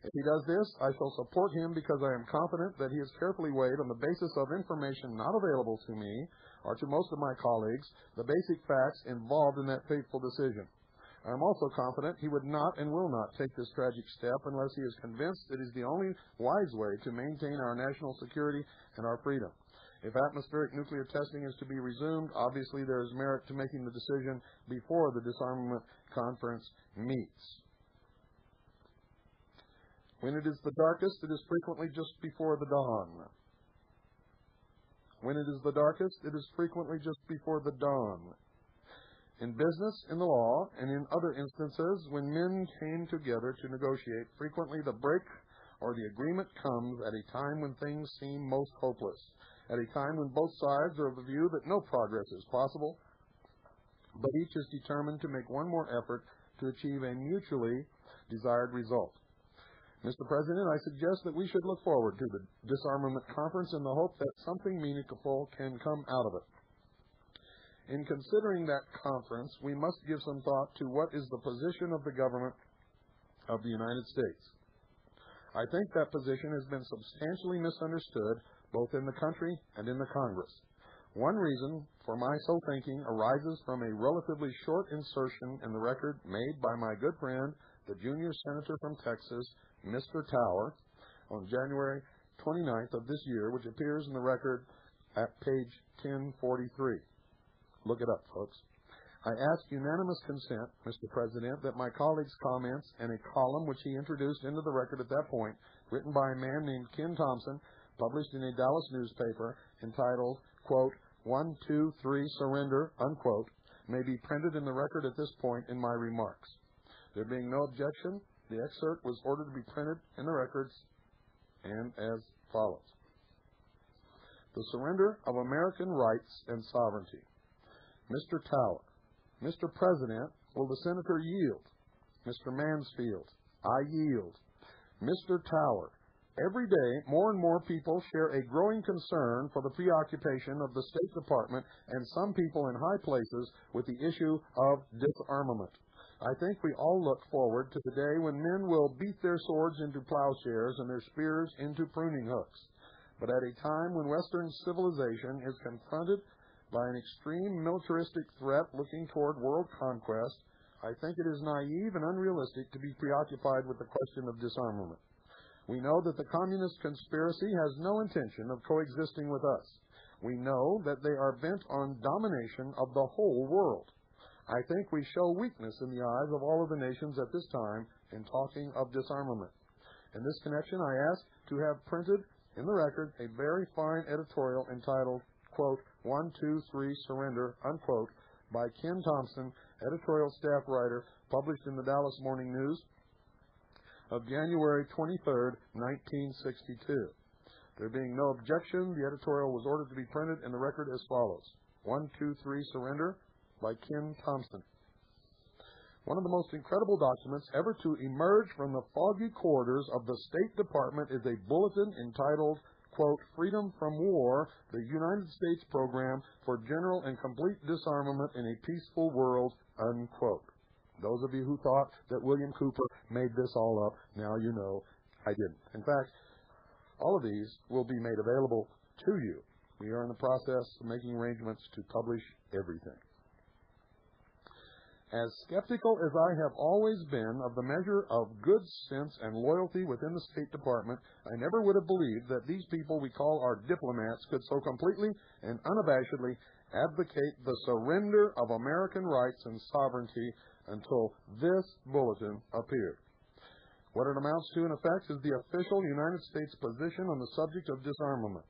If he does this, I shall support him because I am confident that he has carefully weighed on the basis of information not available to me or to most of my colleagues the basic facts involved in that fateful decision. I am also confident he would not and will not take this tragic step unless he is convinced it is the only wise way to maintain our national security and our freedom. If atmospheric nuclear testing is to be resumed, obviously there is merit to making the decision before the disarmament conference meets. When it is the darkest, it is frequently just before the dawn. When it is the darkest, it is frequently just before the dawn. In business, in the law, and in other instances, when men came together to negotiate, frequently the break or the agreement comes at a time when things seem most hopeless, at a time when both sides are of the view that no progress is possible, but each is determined to make one more effort to achieve a mutually desired result. Mr. President, I suggest that we should look forward to the disarmament conference in the hope that something meaningful can come out of it. In considering that conference, we must give some thought to what is the position of the government of the United States. I think that position has been substantially misunderstood both in the country and in the Congress. One reason for my so thinking arises from a relatively short insertion in the record made by my good friend, the junior senator from Texas, Mr. Tower, on January 29th of this year, which appears in the record at page 1043. Look it up, folks. I ask unanimous consent, Mr. President, that my colleague's comments and a column which he introduced into the record at that point, written by a man named Ken Thompson, published in a Dallas newspaper, entitled, quote, 1, 2, 3, surrender, unquote, may be printed in the record at this point in my remarks. There being no objection, the excerpt was ordered to be printed in the records and as follows. The surrender of American rights and sovereignty. Mr. Tower, Mr. President, will the Senator yield? Mr. Mansfield, I yield. Mr. Tower, every day more and more people share a growing concern for the preoccupation of the State Department and some people in high places with the issue of disarmament. I think we all look forward to the day when men will beat their swords into plowshares and their spears into pruning hooks. But at a time when Western civilization is confronted by an extreme militaristic threat looking toward world conquest, I think it is naive and unrealistic to be preoccupied with the question of disarmament. We know that the communist conspiracy has no intention of coexisting with us. We know that they are bent on domination of the whole world. I think we show weakness in the eyes of all of the nations at this time in talking of disarmament. In this connection, I ask to have printed in the record a very fine editorial entitled, quote, 1, 2, 3, surrender, unquote, by Ken Thompson, editorial staff writer, published in the Dallas Morning News of January 23rd, 1962. There being no objection, the editorial was ordered to be printed in the record as follows. 1, 2, 3, surrender, by Ken Thompson. One of the most incredible documents ever to emerge from the foggy corridors of the State Department is a bulletin entitled, quote, Freedom from War, the United States Program for General and Complete Disarmament in a Peaceful World, unquote. Those of you who thought that William Cooper made this all up, now you know I didn't. In fact, all of these will be made available to you. We are in the process of making arrangements to publish everything. As skeptical as I have always been of the measure of good sense and loyalty within the State Department, I never would have believed that these people we call our diplomats could so completely and unabashedly advocate the surrender of American rights and sovereignty until this bulletin appeared. What it amounts to, in effect, is the official United States position on the subject of disarmament.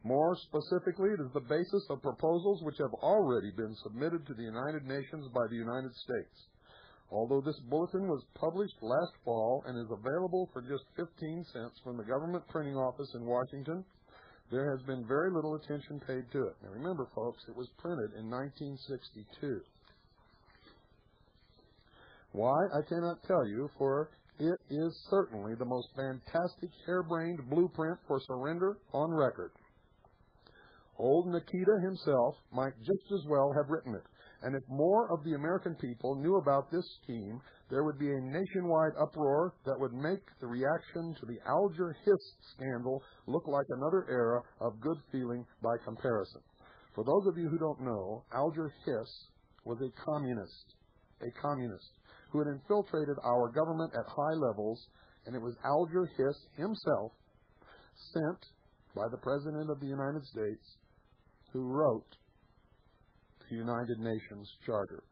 More specifically, it is the basis of proposals which have already been submitted to the United Nations by the United States. Although this bulletin was published last fall and is available for just 15 cents from the government printing office in Washington, there has been very little attention paid to it. Now remember, folks, it was printed in 1962. Why, I cannot tell you, for it is certainly the most fantastic, harebrained blueprint for surrender on record. Old Nikita himself might just as well have written it, And if more of the American people knew about this scheme, there would be a nationwide uproar that would make the reaction to the Alger Hiss scandal look like another era of good feeling by comparison. For those of you who don't know, Alger Hiss was a communist who had infiltrated our government at high levels, and it was Alger Hiss himself, sent by the President of the United States, who wrote the United Nations Charter.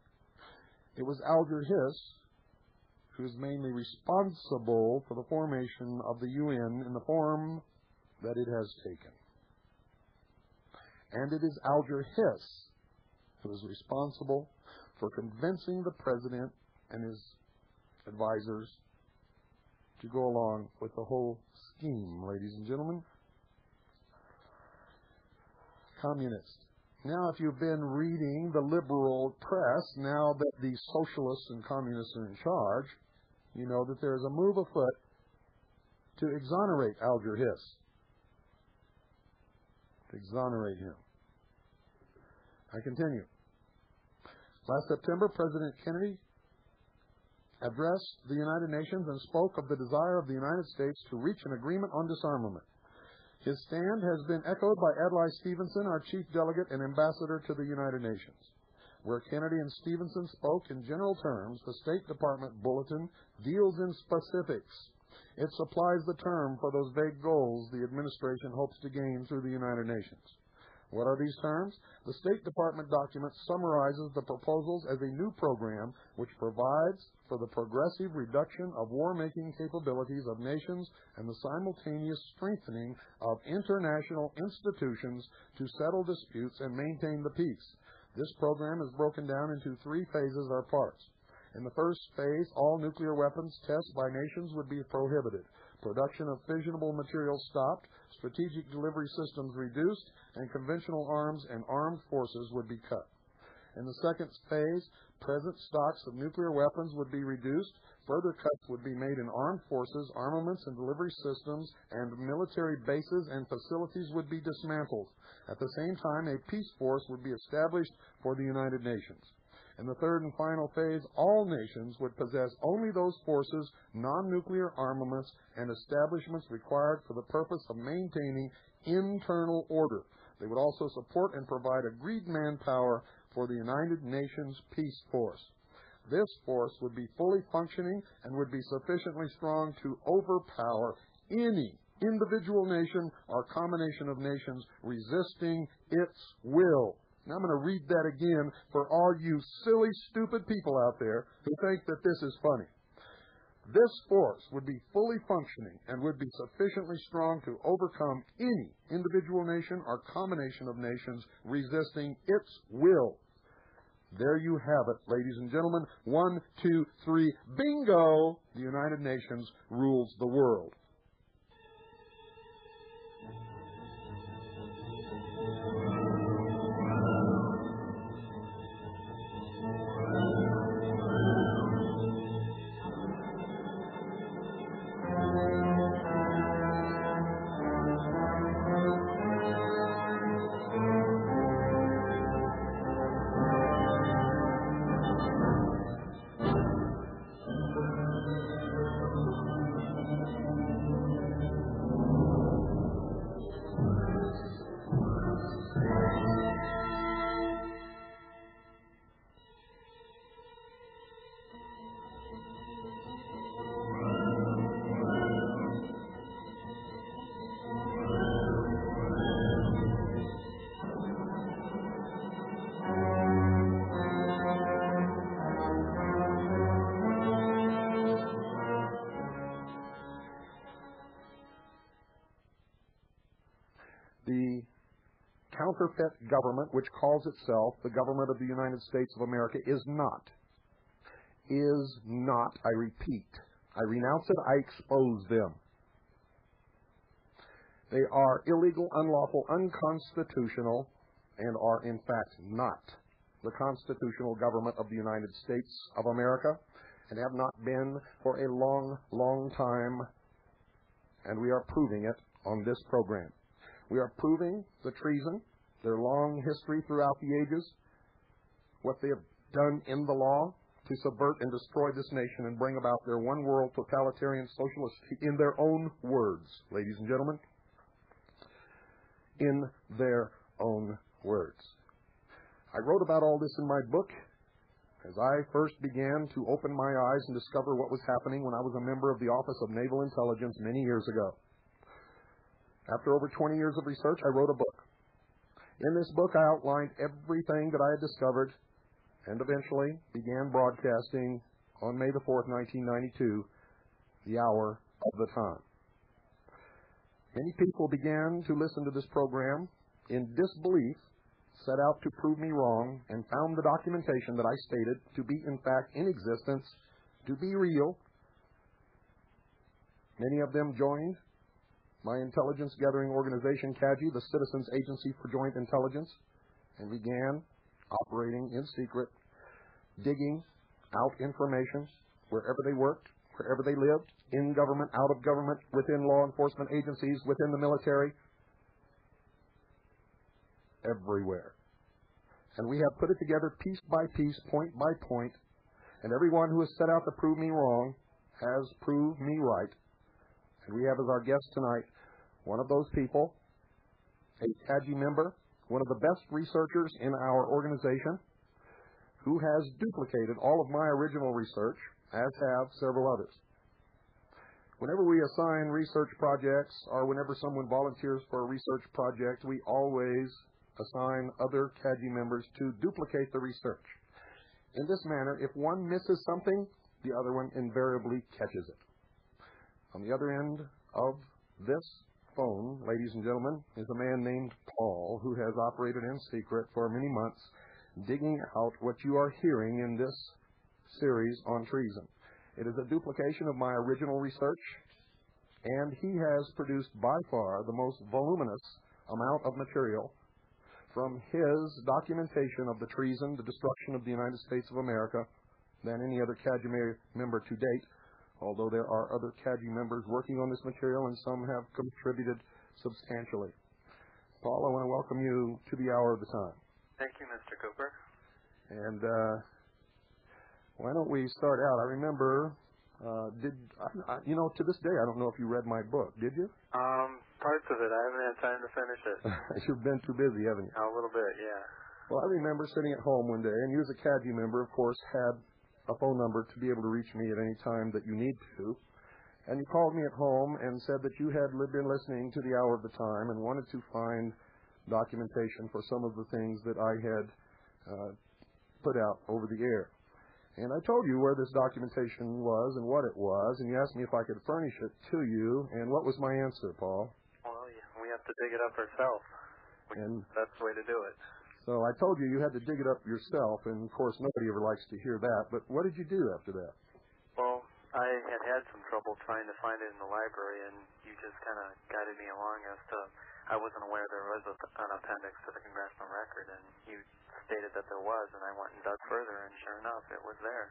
It was Alger Hiss who is mainly responsible for the formation of the UN in the form that it has taken. And it is Alger Hiss who is responsible for convincing the President and his advisors to go along with the whole scheme, ladies and gentlemen. Communist. Now, if you've been reading the liberal press, now that the socialists and communists are in charge, you know that there is a move afoot to exonerate Alger Hiss. To exonerate him. I continue. Last September, President Kennedy addressed the United Nations and spoke of the desire of the United States to reach an agreement on disarmament. His stand has been echoed by Adlai Stevenson, our chief delegate and ambassador to the United Nations. Where Kennedy and Stevenson spoke in general terms, the State Department bulletin deals in specifics. It supplies the term for those vague goals the administration hopes to gain through the United Nations. What are these terms? The State Department document summarizes the proposals as a new program which provides for the progressive reduction of war-making capabilities of nations and the simultaneous strengthening of international institutions to settle disputes and maintain the peace. This program is broken down into 3 phases or parts. In the first phase, all nuclear weapons tests by nations would be prohibited, production of fissionable materials stopped, strategic delivery systems reduced, and conventional arms and armed forces would be cut. In the second phase, present stocks of nuclear weapons would be reduced, further cuts would be made in armed forces, armaments and delivery systems, and military bases and facilities would be dismantled. At the same time, a peace force would be established for the United Nations. In the third and final phase, all nations would possess only those forces, non-nuclear armaments, and establishments required for the purpose of maintaining internal order. They would also support and provide agreed manpower for the United Nations Peace Force. This force would be fully functioning and would be sufficiently strong to overpower any individual nation or combination of nations resisting its will. Now I'm going to read that again for all you silly, stupid people out there who think that this is funny. This force would be fully functioning and would be sufficiently strong to overcome any individual nation or combination of nations resisting its will. There you have it, ladies and gentlemen. 1, 2, 3, bingo! The United Nations rules the world. The counterfeit government, which calls itself the government of the United States of America, is not, I repeat, I renounce it, I expose them. They are illegal, unlawful, unconstitutional, and are in fact not the constitutional government of the United States of America, and have not been for a long, long time, and we are proving it on this program. We are proving the treason, their long history throughout the ages. what they have done in the law to subvert and destroy this nation and bring about their one world totalitarian socialist in their own words, ladies and gentlemen. In their own words. I wrote about all this in my book as I first began to open my eyes and discover what was happening when I was a member of the Office of Naval Intelligence many years ago. After over 20 years of research, I wrote a book. In this book, I outlined everything that I had discovered and eventually began broadcasting on May the 4th, 1992, the hour of the time. Many people began to listen to this program in disbelief, set out to prove me wrong, and found the documentation that I stated to be, in fact, in existence, to be real. Many of them joined my intelligence gathering organization, CAGI, the Citizens Agency for Joint Intelligence, and began operating in secret, digging out information wherever they worked, wherever they lived, in government, out of government, within law enforcement agencies, within the military, everywhere. And we have put it together piece by piece, point by point, and everyone who has set out to prove me wrong has proved me right. And we have as our guest tonight one of those people, a CAGI member, one of the best researchers in our organization, who has duplicated all of my original research, as have several others. Whenever we assign research projects or whenever someone volunteers for a research project, we always assign other CAGI members to duplicate the research. In this manner, if one misses something, the other one invariably catches it. On the other end of this phone, ladies and gentlemen, is a man named Paul, who has operated in secret for many months, digging out what you are hearing in this series on treason. It is a duplication of my original research, and he has produced by far the most voluminous amount of material from his documentation of the treason, the destruction of the United States of America, than any other CAGI member to date, although there are other CAGI members working on this material, and some have contributed substantially. Paul, I want to welcome you to the hour of the time. Thank you, Mr. Cooper. And why don't we start out? I remember, to this day, I don't know if you read my book. Did you? Parts of it. I haven't had time to finish it. You've been too busy, haven't you? A little bit, yeah. Well, I remember sitting at home one day, and you as a CAGI member, of course, had a phone number to be able to reach me at any time that you need to. And you called me at home and said that you had been listening to the hour of the time and wanted to find documentation for some of the things that I had put out over the air. And I told you where this documentation was and what it was, and you asked me if I could furnish it to you, and what was my answer, Paul? Well, yeah, we have to dig it up ourselves. That's the way to do it. So I told you had to dig it up yourself, and of course nobody ever likes to hear that, but what did you do after that? Well, I had some trouble trying to find it in the library, and you just kind of guided me along as to, I wasn't aware there was an appendix to the congressional record, and you stated that there was, and I went and dug further, and sure enough, it was there.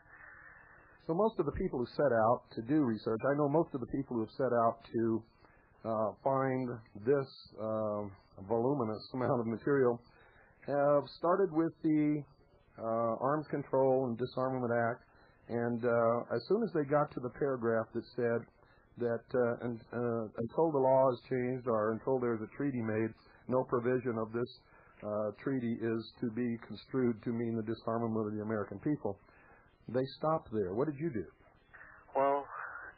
So most of the people who set out to do research, I know most of the people who have set out to find this voluminous amount of material have started with the Arms Control and Disarmament Act, and as soon as they got to the paragraph that said that until the law is changed or until there's a treaty made, no provision of this treaty is to be construed to mean the disarmament of the American people, they stopped there. What did you do? Well,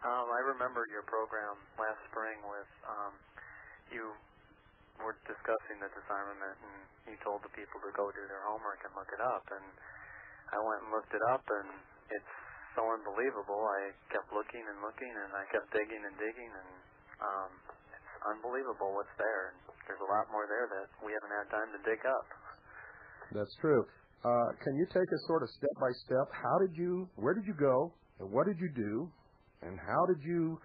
I remember your program last spring with you were discussing the disarmament, and you told the people to go do their homework and look it up, and I went and looked it up, and it's so unbelievable. I kept looking and looking, and I kept digging and digging, and it's unbelievable what's there. And there's a lot more there that we haven't had time to dig up. That's true. Can you take us sort of step by step? Where did you go, and what did you do, and how did you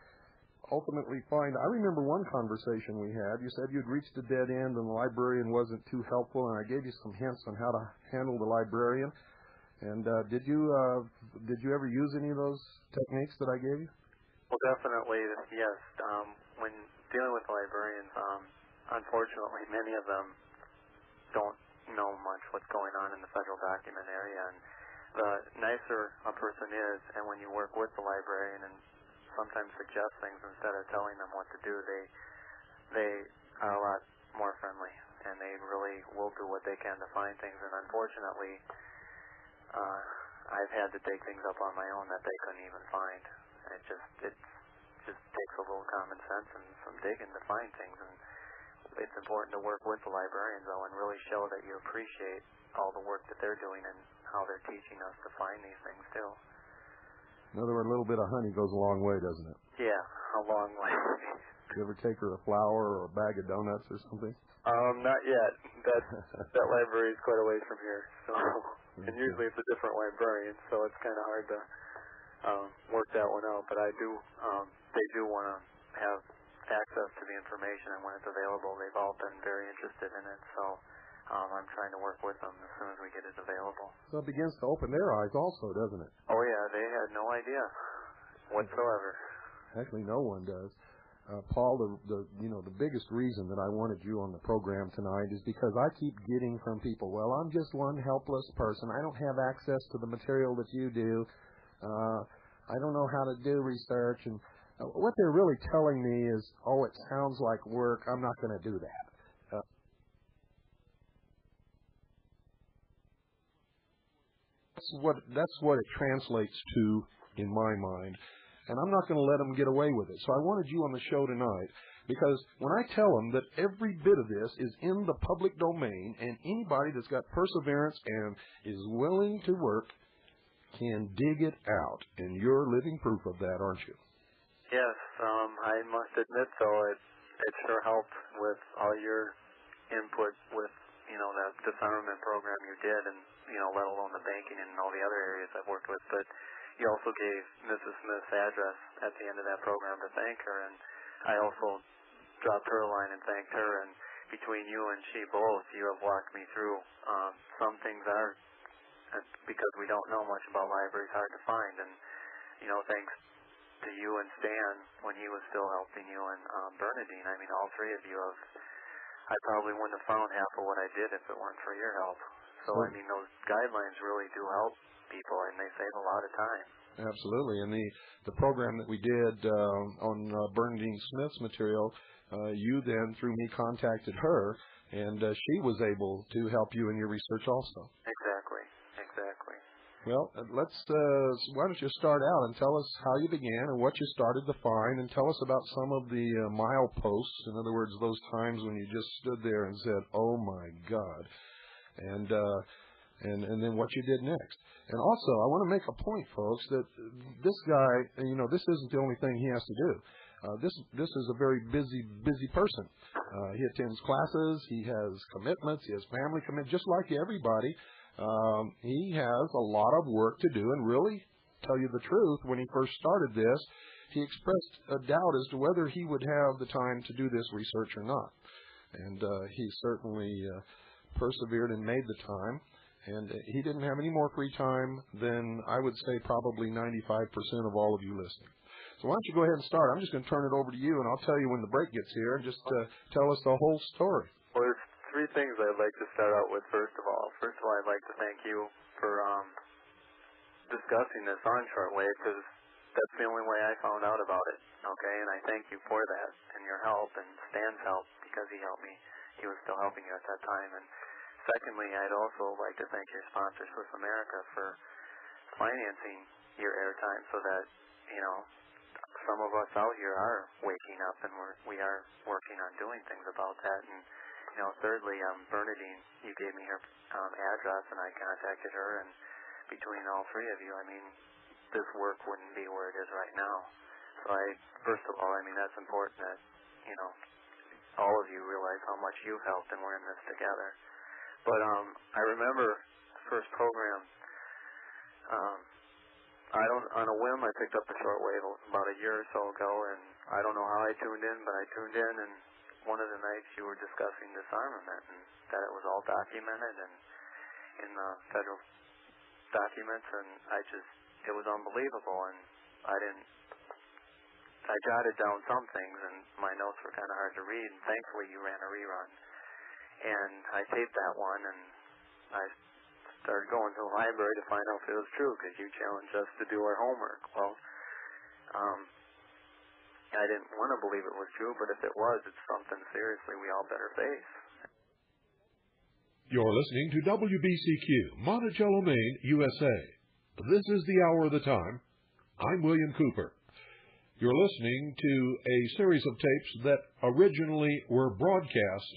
ultimately find? I remember one conversation we had. You said you'd reached a dead end and the librarian wasn't too helpful, and I gave you some hints on how to handle the librarian. And did you ever use any of those techniques that I gave you? Well, definitely, yes. When dealing with librarians, unfortunately, many of them don't know much what's going on in the federal document area. And the nicer a person is, and when you work with the librarian and sometimes suggest things instead of telling them what to do, they are a lot more friendly, and they really will do what they can to find things. And unfortunately, I've had to dig things up on my own that they couldn't even find. And it just takes a little common sense and some digging to find things. And it's important to work with the librarians, though, and really show that you appreciate all the work that they're doing and how they're teaching us to find these things too. In other words, a little bit of honey goes a long way, doesn't it? Yeah, a long way. You ever take her a flower or a bag of donuts or something? Not yet. That library is quite a ways from here, so and usually it's a different librarian, so it's kind of hard to work that one out. But they do want to have access to the information, and when it's available, they've all been very interested in it. So I'm trying to work with them as soon as we get it available. So it begins to open their eyes also, doesn't it? Oh yeah, they had no idea whatsoever. Actually, no one does. Paul, the biggest reason that I wanted you on the program tonight is because I keep getting from people, well, I'm just one helpless person. I don't have access to the material that you do. I don't know how to do research. And what they're really telling me is, oh, it sounds like work. I'm not going to do that. That's what it translates to in my mind. And I'm not going to let them get away with it. So I wanted you on the show tonight because when I tell them that every bit of this is in the public domain and anybody that's got perseverance and is willing to work can dig it out. And you're living proof of that, aren't you? Yes, I must admit so. It sure helped with all your input with, that disarmament program you did and, let alone the banking and all the other areas I've worked with. But you also gave Mrs. Smith's address at the end of that program to thank her, and I also dropped her a line and thanked her, and between you and she both, you have walked me through. Some things are, because we don't know much about libraries, hard to find, and, thanks to you and Stan when he was still helping you and Bernadine, all three of you I probably wouldn't have found half of what I did if it weren't for your help. So, those guidelines really do help people, and they save a lot of time. Absolutely. And the program that we did on Bernadine Smith's material, you then, through me, contacted her, and she was able to help you in your research also. Exactly. Well, why don't you start out and tell us how you began and what you started to find, and tell us about some of the mileposts, in other words, those times when you just stood there and said, oh, my God, and then what you did next. And also, I want to make a point, folks, that this guy, this isn't the only thing he has to do. This is a very busy person. He attends classes, he has commitments, he has family commitments, just like everybody. He has a lot of work to do, and really, tell you the truth, when he first started this, he expressed a doubt as to whether he would have the time to do this research or not. And he certainly persevered and made the time. And he didn't have any more free time than, I would say, probably 95% of all of you listening. So why don't you go ahead and start. I'm just going to turn it over to you, and I'll tell you when the break gets here, and just tell us the whole story. Well, there's three things I'd like to start out with, first of all. First of all, I'd like to thank you for discussing this on Shortwave, because that's the only way I found out about it, okay? And I thank you for that and your help and Stan's help, because he helped me. He was still helping you at that time. And secondly, I'd also like to thank your sponsor, Swiss America, for financing your airtime so that, some of us out here are waking up, and we are working on doing things about that. And, thirdly, Bernadine, you gave me her address, and I contacted her, and between all three of you, this work wouldn't be where it is right now. So first of all, that's important that, all of you realize how much you've helped, and we're in this together. But I remember the first program, on a whim, I picked up the shortwave about a year or so ago, and I don't know how I tuned in, but I tuned in, and one of the nights you were discussing disarmament, and that it was all documented and in the federal documents, and it was unbelievable, and I jotted down some things, and my notes were kind of hard to read, and thankfully you ran a rerun. And I taped that one, and I started going to the library to find out if it was true, because you challenged us to do our homework. Well, I didn't want to believe it was true, but if it was, it's something seriously we all better face. You're listening to WBCQ, Monticello, Maine, USA. This is the Hour of the Time. I'm William Cooper. You're listening to a series of tapes that originally were broadcast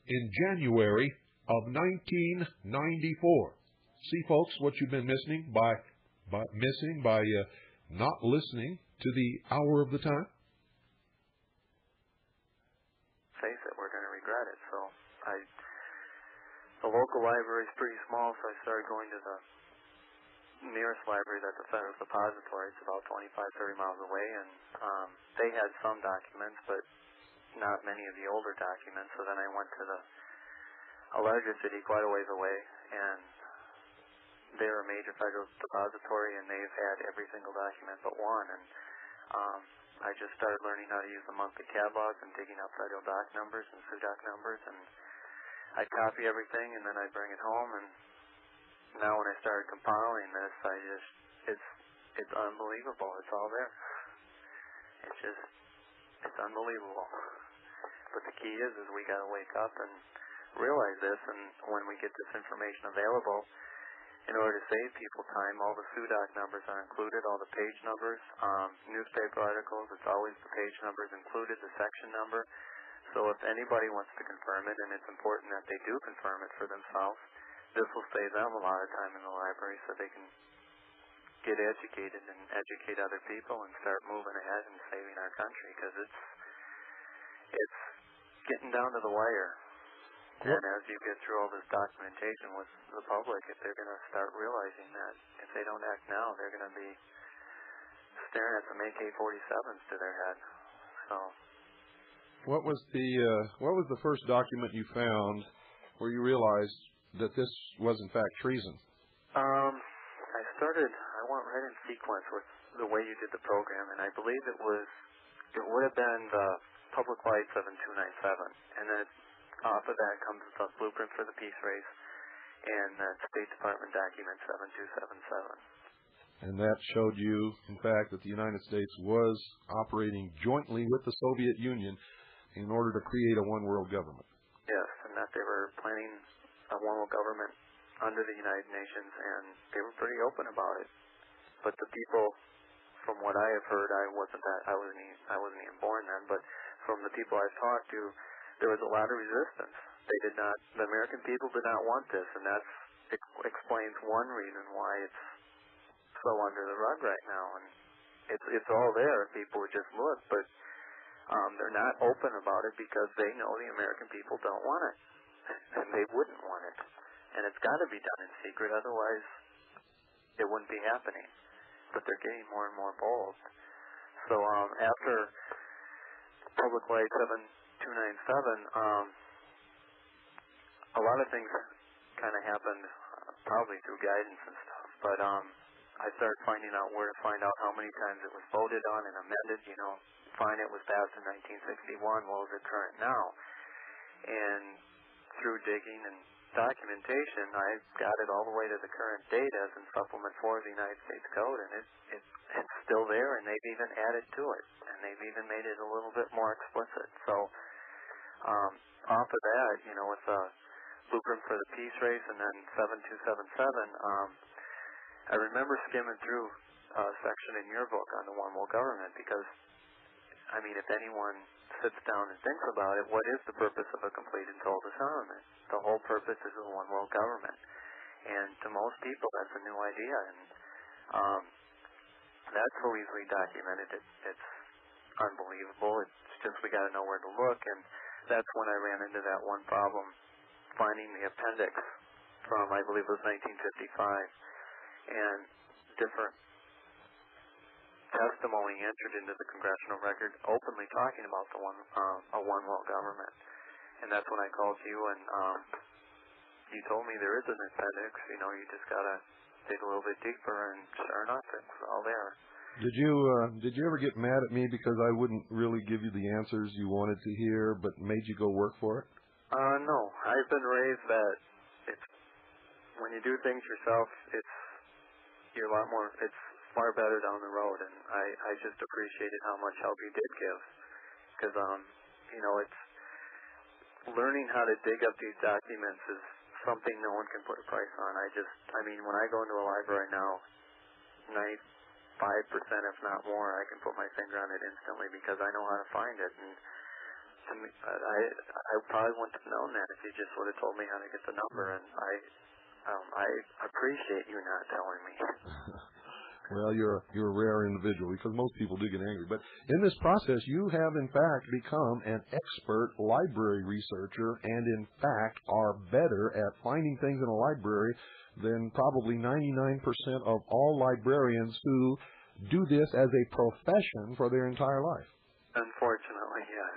in January of 1994. See, folks, what you've been missing by not listening to the Hour of the Time? Face it, we're going to regret it. So the local library is pretty small, so I started going to the nearest library that's a federal depository. It's about 25-30 miles away, and they had some documents, but not many of the older documents. So then I went to a larger city quite a ways away, and they're a major federal depository, and they've had every single document but one. And I just started learning how to use the monthly catalogs and digging up federal doc numbers and SUDOC numbers, and I'd copy everything, and then I'd bring it home. And now when I started compiling this, it's unbelievable. It's all there. It's unbelievable. But the key is we got to wake up and realize this, and when we get this information available, in order to save people time, all the SUDOC numbers are included, all the page numbers, newspaper articles, it's always the page numbers included, the section number. So if anybody wants to confirm it, and it's important that they do confirm it for themselves, this will save them a lot of time in the library so they can get educated and educate other people and start moving ahead and saving our country, because it's getting down to the wire. And as you get through all this documentation with the public, if they're going to start realizing that if they don't act now, they're going to be staring at some AK-47s to their head. So, what was the first document you found where you realized that this was in fact treason? I went right in sequence with the way you did the program, and I believe it would have been the Public Light 7297, and then off of that comes the blueprint for the peace race and the State Department document 7277. And that showed you, in fact, that the United States was operating jointly with the Soviet Union in order to create a one-world government. Yes, and that they were planning a one-world government under the United Nations, and they were pretty open about it. But the people, from what I have heard, I wasn't even born then, but from the people I've talked to, there was a lot of resistance. The American people did not want this, and that explains one reason why it's so under the rug right now. And it's all there if people would just look, but they're not open about it because they know the American people don't want it, and they wouldn't want it. And it's got to be done in secret, otherwise it wouldn't be happening. But they're getting more and more bold. So after Public Light 7297, a lot of things kind of happened, probably through guidance and stuff, but I started finding out where to find out how many times it was voted on and amended. Fine, it was passed in 1961, well, is it current now? And through digging and documentation, I got it all the way to the current date as in Supplement 4 of the United States Code, and it's still there, and they've even added to it, and they've even made it a little bit more explicit. So off of that, with a blueprint for the peace race and then 7277, I remember skimming through a section in your book on the one world government, because if anyone sits down and thinks about it, what is the purpose of a complete and total disarmament? The whole purpose is a one world government, and to most people that's a new idea, and that's so easily documented. It's unbelievable. It's just we got to know where to look, and that's when I ran into that one problem, finding the appendix from, I believe it was 1955, and different testimony entered into the congressional record openly talking about a one world government. And that's when I called you, and you told me there is an appendix. You just got to dig a little bit deeper, and sure enough, it's all there. Did you ever get mad at me because I wouldn't really give you the answers you wanted to hear, but made you go work for it? No. I've been raised that it's when you do things yourself, you're a lot more. It's far better down the road, and I just appreciated how much help you did give, because it's learning how to dig up these documents is something no one can put a price on. When I go into a library now, 95%, if not more, I can put my finger on it instantly because I know how to find it. And to me, I probably wouldn't have known that if you just would have told me how to get the number. And I appreciate you not telling me. Well, you're a rare individual because most people do get angry. But in this process, you have, in fact, become an expert library researcher and, in fact, are better at finding things in a library than probably 99% of all librarians who do this as a profession for their entire life. Unfortunately, yes.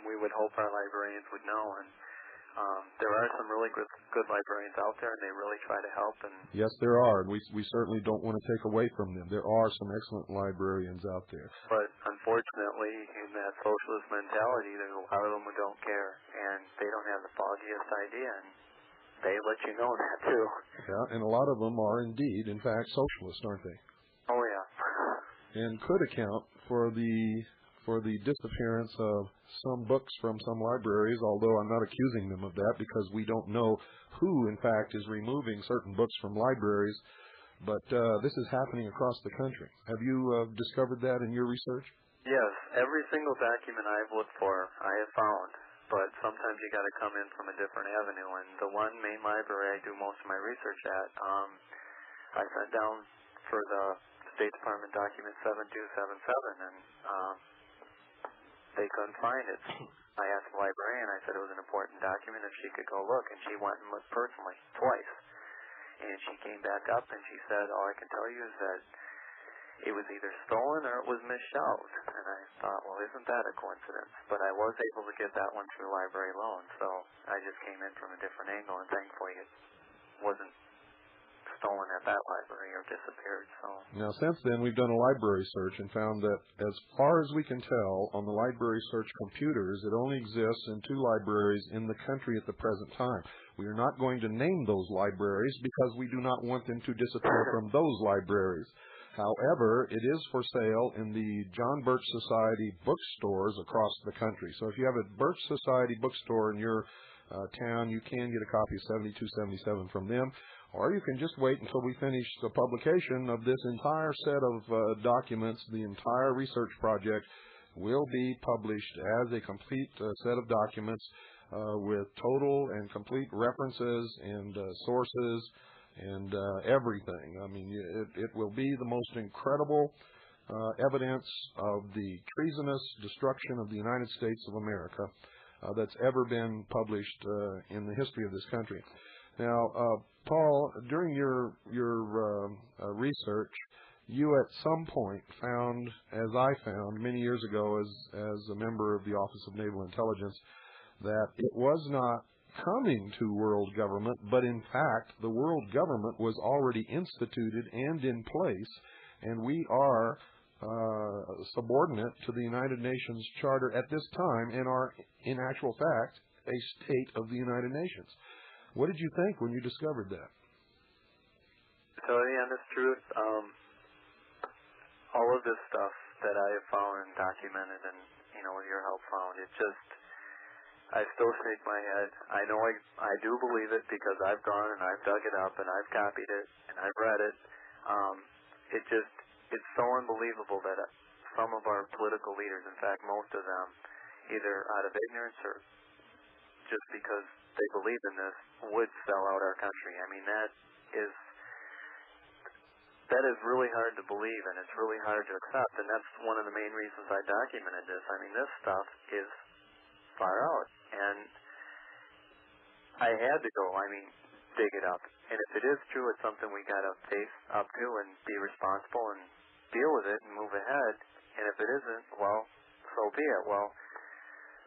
We would hope our librarians would know, and there are some really good librarians out there, and they really try to help. And yes, there are. We certainly don't want to take away from them. There are some excellent librarians out there. But unfortunately, in that socialist mentality, there's a lot of them who don't care, and they don't have the foggiest idea, and they let you know that too. Yeah, and a lot of them are indeed, in fact, socialist, aren't they? Oh yeah. And could account for the disappearance of some books from some libraries, although I'm not accusing them of that because we don't know who, in fact, is removing certain books from libraries. But this is happening across the country. Have you discovered that in your research? Yes. Every single document I've looked for, I have found. But sometimes you got to come in from a different avenue. And the one main library I do most of my research at, I sent down for the State Department document 7277, and they couldn't find it. I asked the librarian, I said it was an important document, if she could go look, and she went and looked personally, twice. And she came back up and she said, all I can tell you is that it was either stolen or it was misshelved. And I thought, well, isn't that a coincidence? But I was able to get that one through library loan, so I just came in from a different angle, and thankfully it wasn't stolen at that library or disappeared. So now, since then, we've done a library search and found that, as far as we can tell, on the library search computers, it only exists in 2 libraries in the country at the present time. We are not going to name those libraries because we do not want them to disappear from those libraries. However, it is for sale in the John Birch Society bookstores across the country. So if you have a Birch Society bookstore in your town, you can get a copy of 7277 from them. Or you can just wait until we finish the publication of this entire set of documents. The entire research project will be published as a complete set of documents with total and complete references and sources and everything. I mean, it will be the most incredible evidence of the treasonous destruction of the United States of America that's ever been published in the history of this country. Now, Paul, during your research, you at some point found, as I found many years ago as a member of the Office of Naval Intelligence, that it was not coming to world government, but in fact the world government was already instituted and in place, and we are subordinate to the United Nations Charter at this time and are, in actual fact, a state of the United Nations. What did you think when you discovered that? To tell you the honest truth, all of this stuff that I have found and documented and, with your help found, it just, I still shake my head. I know I do believe it because I've gone and I've dug it up and I've copied it and I've read it. It's so unbelievable that some of our political leaders, in fact most of them, either out of ignorance or just because they believe in this, would sell out our country. I mean, that is really hard to believe, and it's really hard to accept, and that's one of the main reasons I documented this. I mean, this stuff is far out, and I had to go, dig it up. And if it is true, it's something we got to face up to and be responsible and deal with it and move ahead. And if it isn't, well, so be it. Well,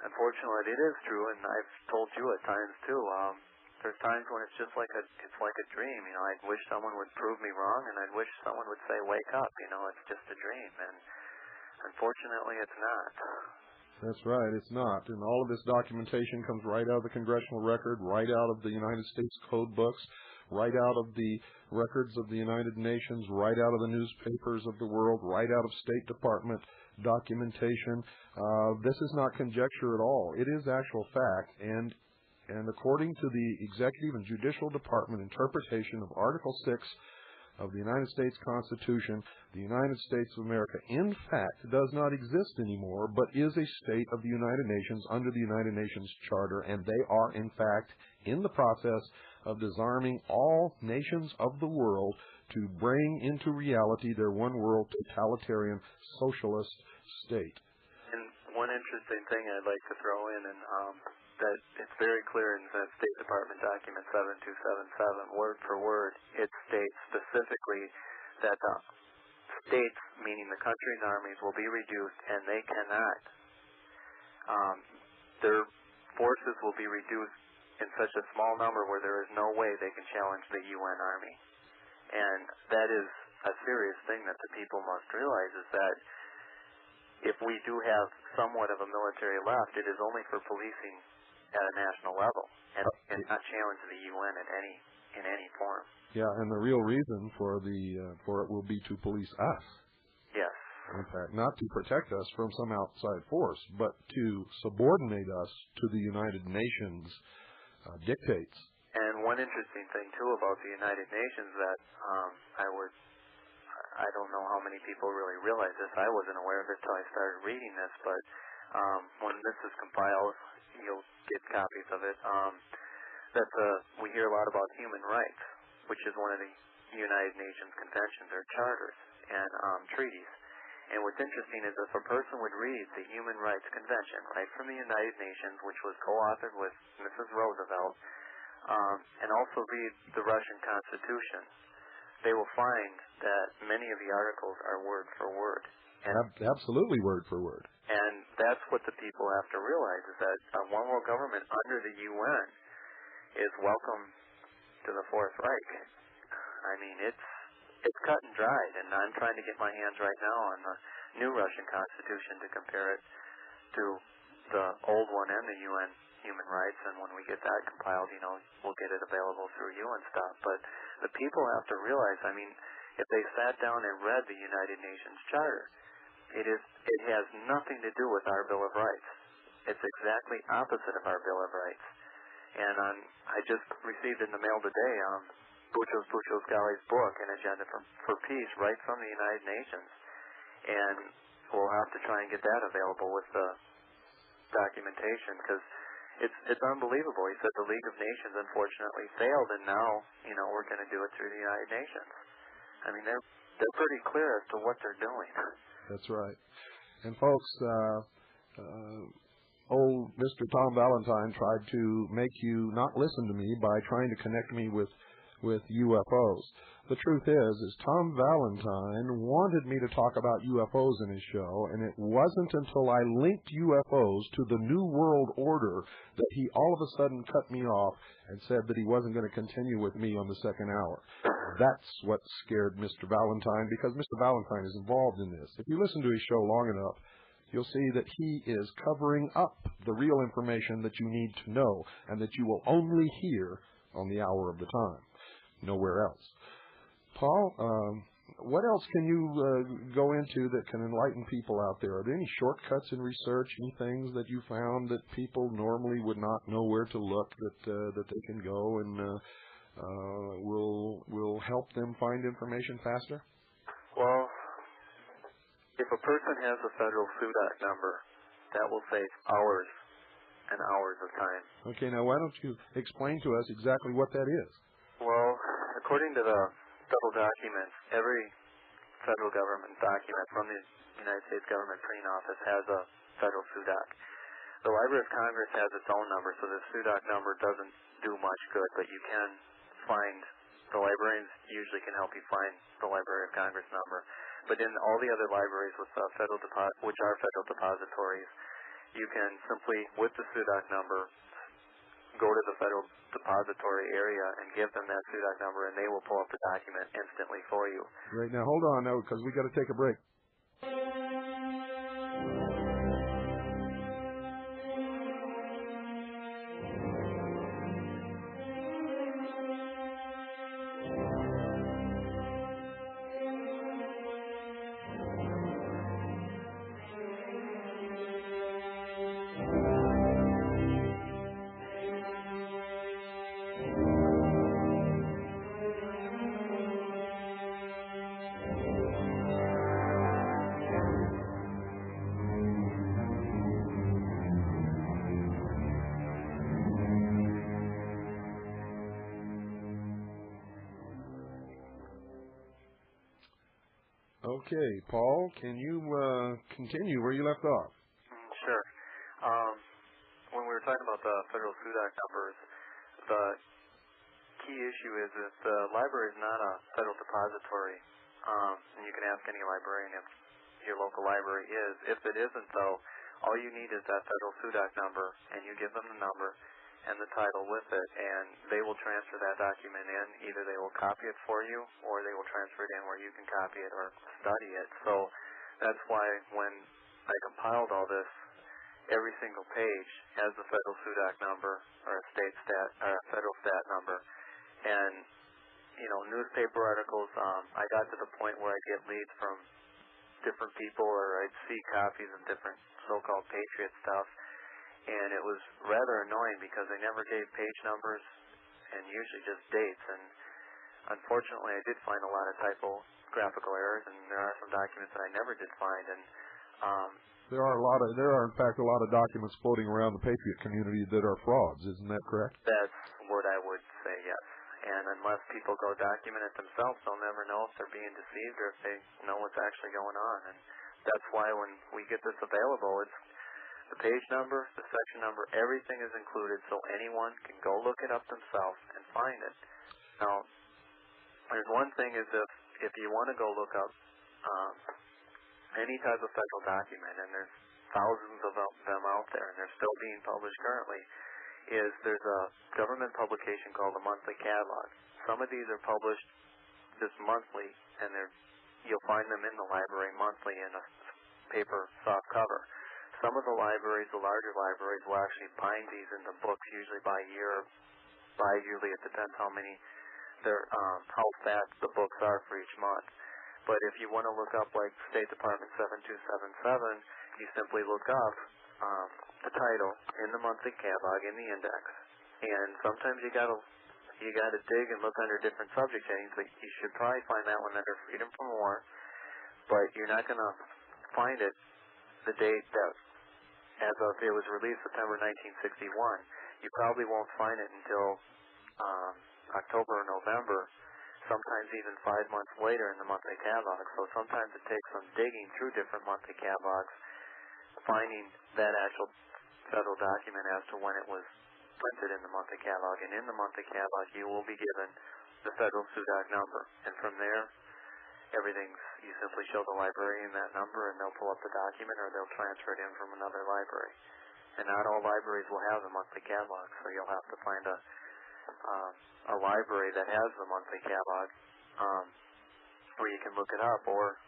unfortunately, it is true, and I've told you at times too. There's times when it's just like a dream. I'd wish someone would prove me wrong, and I'd wish someone would say, "Wake up!" It's just a dream, and unfortunately, it's not. That's right, it's not. And all of this documentation comes right out of the congressional record, right out of the United States code books, right out of the records of the United Nations, right out of the newspapers of the world, right out of State Department documentation. This is not conjecture at all. It is actual fact. And according to the Executive and Judicial Department interpretation of Article 6 of the United States Constitution, the United States of America, in fact, does not exist anymore, but is a state of the United Nations under the United Nations Charter, and they are, in fact, in the process of disarming all nations of the world to bring into reality their one-world totalitarian socialist state. And one interesting thing I'd like to throw in, and that it's very clear in the State Department document 7277, word for word, it states specifically that the states, meaning the countries' armies, will be reduced, and they cannot. Their forces will be reduced in such a small number where there is no way they can challenge the UN Army. And that is a serious thing that the people must realize, is that if we do have somewhat of a military left, it is only for policing at a national level, and not challenge the UN in any form. Yeah, and the real reason for it will be to police us. Yes. In fact, not to protect us from some outside force, but to subordinate us to the United Nations dictates. And one interesting thing too about the United Nations that I don't know how many people really realize this. I wasn't aware of it until I started reading this, but when this is compiled, you'll get copies of it. We hear a lot about human rights, which is one of the United Nations conventions or charters and treaties. And what's interesting is if a person would read the Human Rights Convention right from the United Nations, which was co-authored with Mrs. Roosevelt, and also read the Russian Constitution, they will find that many of the articles are word for word. Absolutely word for word. And that's what the people have to realize, is that a one world government under the UN is welcome to the Fourth Reich. I mean, it's cut and dried, and I'm trying to get my hands right now on the new Russian Constitution to compare it to the old one and the UN human rights, and when we get that compiled, we'll get it available through UN stuff. But the people have to realize, I mean, if they sat down and read the United Nations Charter, it has nothing to do with our Bill of Rights. It's exactly opposite of our Bill of Rights. And I just received in the mail today Buchos Gali's book, An Agenda for Peace, right from the United Nations. And we'll have to try and get that available with the documentation, because it's unbelievable. He said the League of Nations unfortunately failed, and now, we're going to do it through the United Nations. I mean, they're pretty clear as to what they're doing. That's right. And folks, old Mr. Tom Valentine tried to make you not listen to me by trying to connect me with UFOs. The truth is Tom Valentine wanted me to talk about UFOs in his show, and it wasn't until I linked UFOs to the New World Order that he all of a sudden cut me off and said that he wasn't going to continue with me on the second hour. That's what scared Mr. Valentine, because Mr. Valentine is involved in this. If you listen to his show long enough, you'll see that he is covering up the real information that you need to know and that you will only hear on the hour of the time, nowhere else. Paul, what else can you go into that can enlighten people out there? Are there any shortcuts in research, any things that you found that people normally would not know where to look, that they can go and will help them find information faster? Well, if a person has a federal SUDAC number, that will save hours and hours of time. Okay, now why don't you explain to us exactly what that is? Well, according to the federal documents, every federal government document from the United States Government Printing Office has a federal SUDAC. The Library of Congress has its own number, so the SUDAC number doesn't do much good, but you can find, the librarians usually can help you find the Library of Congress number. But in all the other libraries with which are federal depositories, you can simply, with the SUDAC number, go to the federal depository area and give them that SUDAC number, and they will pull up the document instantly for you. Right, now hold on, because we got to take a break. Okay, Paul, can you continue where you left off? Sure. When we were talking about the federal SUDAC numbers, the key issue is that the library is not a federal depository. And you can ask any librarian if your local library is. If it isn't, though, all you need is that federal SUDAC number, and you give them the number and the title with it, and they will transfer that document in. Either they will copy it for you, or they will transfer it in where you can copy it or study it. So that's why when I compiled all this, every single page has the federal SUDAC number or a state stat or a federal stat number. And newspaper articles, I got to the point where I'd get leads from different people, or I'd see copies of different so-called patriot stuff, and it was rather annoying because they never gave page numbers and usually just dates. And unfortunately, I did find a lot of typographical errors, and there are some documents that I never did find. And there are in fact a lot of documents floating around the patriot community that are frauds. Isn't that correct? That's what I would say, yes. And unless people go document it themselves, they'll never know if they're being deceived or if they know what's actually going on. And that's why when we get this available, it's the page number, the section number, everything is included, so anyone can go look it up themselves and find it. Now, there's one thing is if you want to go look up any type of federal document, and there's thousands of them out there, and they're still being published currently, is there's a government publication called the Monthly Catalog. Some of these are published just monthly, and you'll find them in the library monthly in a paper soft cover. Some of the libraries, the larger libraries, will actually bind these into books, usually by year, bi-yearly. It depends how how fat the books are for each month. But if you want to look up like State Department 7277, you simply look up the title in the monthly catalog in the index, and sometimes you gotta dig and look under different subject headings. But you should probably find that one under Freedom from War, but you're not gonna find it the date that as of it was released, September 1961. You probably won't find it until October or November, sometimes even 5 months later in the monthly catalog. So sometimes it takes some digging through different monthly catalogs, finding that actual federal document as to when it was printed in the monthly catalog. And in the monthly catalog, you will be given the federal SUDAC number. And from there, you simply show the librarian that number, and they'll pull up the document, or they'll transfer it in from another library. And not all libraries will have the monthly catalog, so you'll have to find a library that has the monthly catalog where you can look it up, or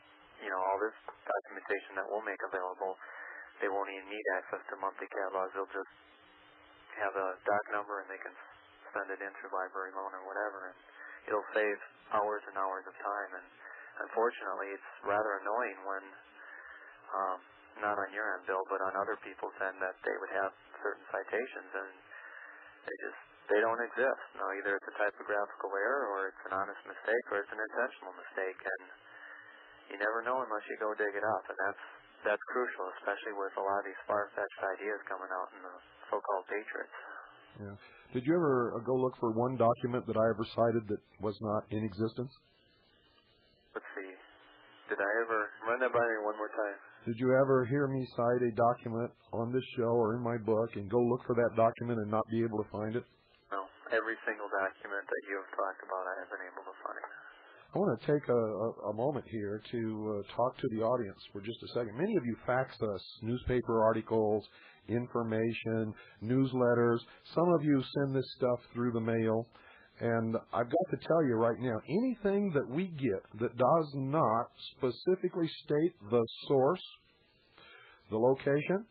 all this documentation that we'll make available. They won't even need access to monthly catalogs. They'll just have a doc number, and they can send it in through library loan or whatever, and it'll save hours and hours of time. And unfortunately, it's rather annoying when, not on your end, Bill, but on other people's end, that they would have certain citations, and they don't exist. Now, either it's a typographical error, or it's an honest mistake, or it's an intentional mistake, and you never know unless you go dig it up, and that's crucial, especially with a lot of these far-fetched ideas coming out in the so-called patriots. Yeah. Did you ever go look for one document that I ever cited that was not in existence? Let's see. Did I ever run that by me one more time? Did you ever hear me cite a document on this show or in my book and go look for that document and not be able to find it? No. Every single document that you have talked about, I have been able to find. I want to take a moment here to talk to the audience for just a second. Many of you fax us newspaper articles, information, newsletters. Some of you send this stuff through the mail. And I've got to tell you right now, anything that we get that does not specifically state the source, the location,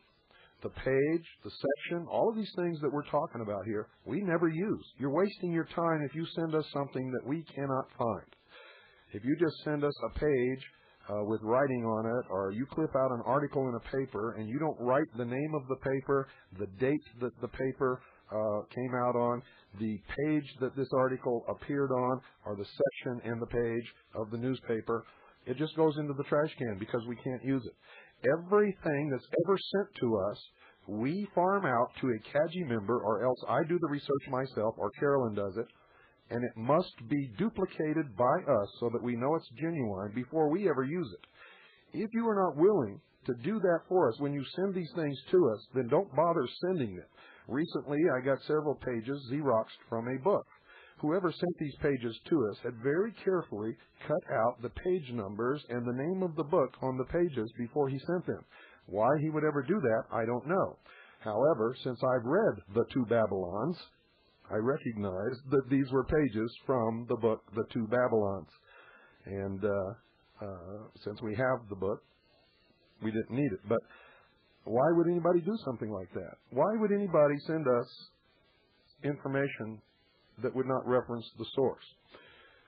the page, the section, all of these things that we're talking about here, we never use. You're wasting your time if you send us something that we cannot find. If you just send us a page with writing on it, or you clip out an article in a paper and you don't write the name of the paper, the date that the paper came out on, the page that this article appeared on, or the section and the page of the newspaper, it just goes into the trash can because we can't use it. Everything that's ever sent to us, we farm out to a CAGI member, or else I do the research myself, or Carolyn does it, and it must be duplicated by us so that we know it's genuine before we ever use it. If you are not willing to do that for us when you send these things to us, then don't bother sending them. Recently, I got several pages Xeroxed from a book. Whoever sent these pages to us had very carefully cut out the page numbers and the name of the book on the pages before he sent them. Why he would ever do that, I don't know. However, since I've read The Two Babylons, I recognize that these were pages from the book The Two Babylons. And since we have the book, we didn't need it. But why would anybody do something like that? Why would anybody send us information that would not reference the source?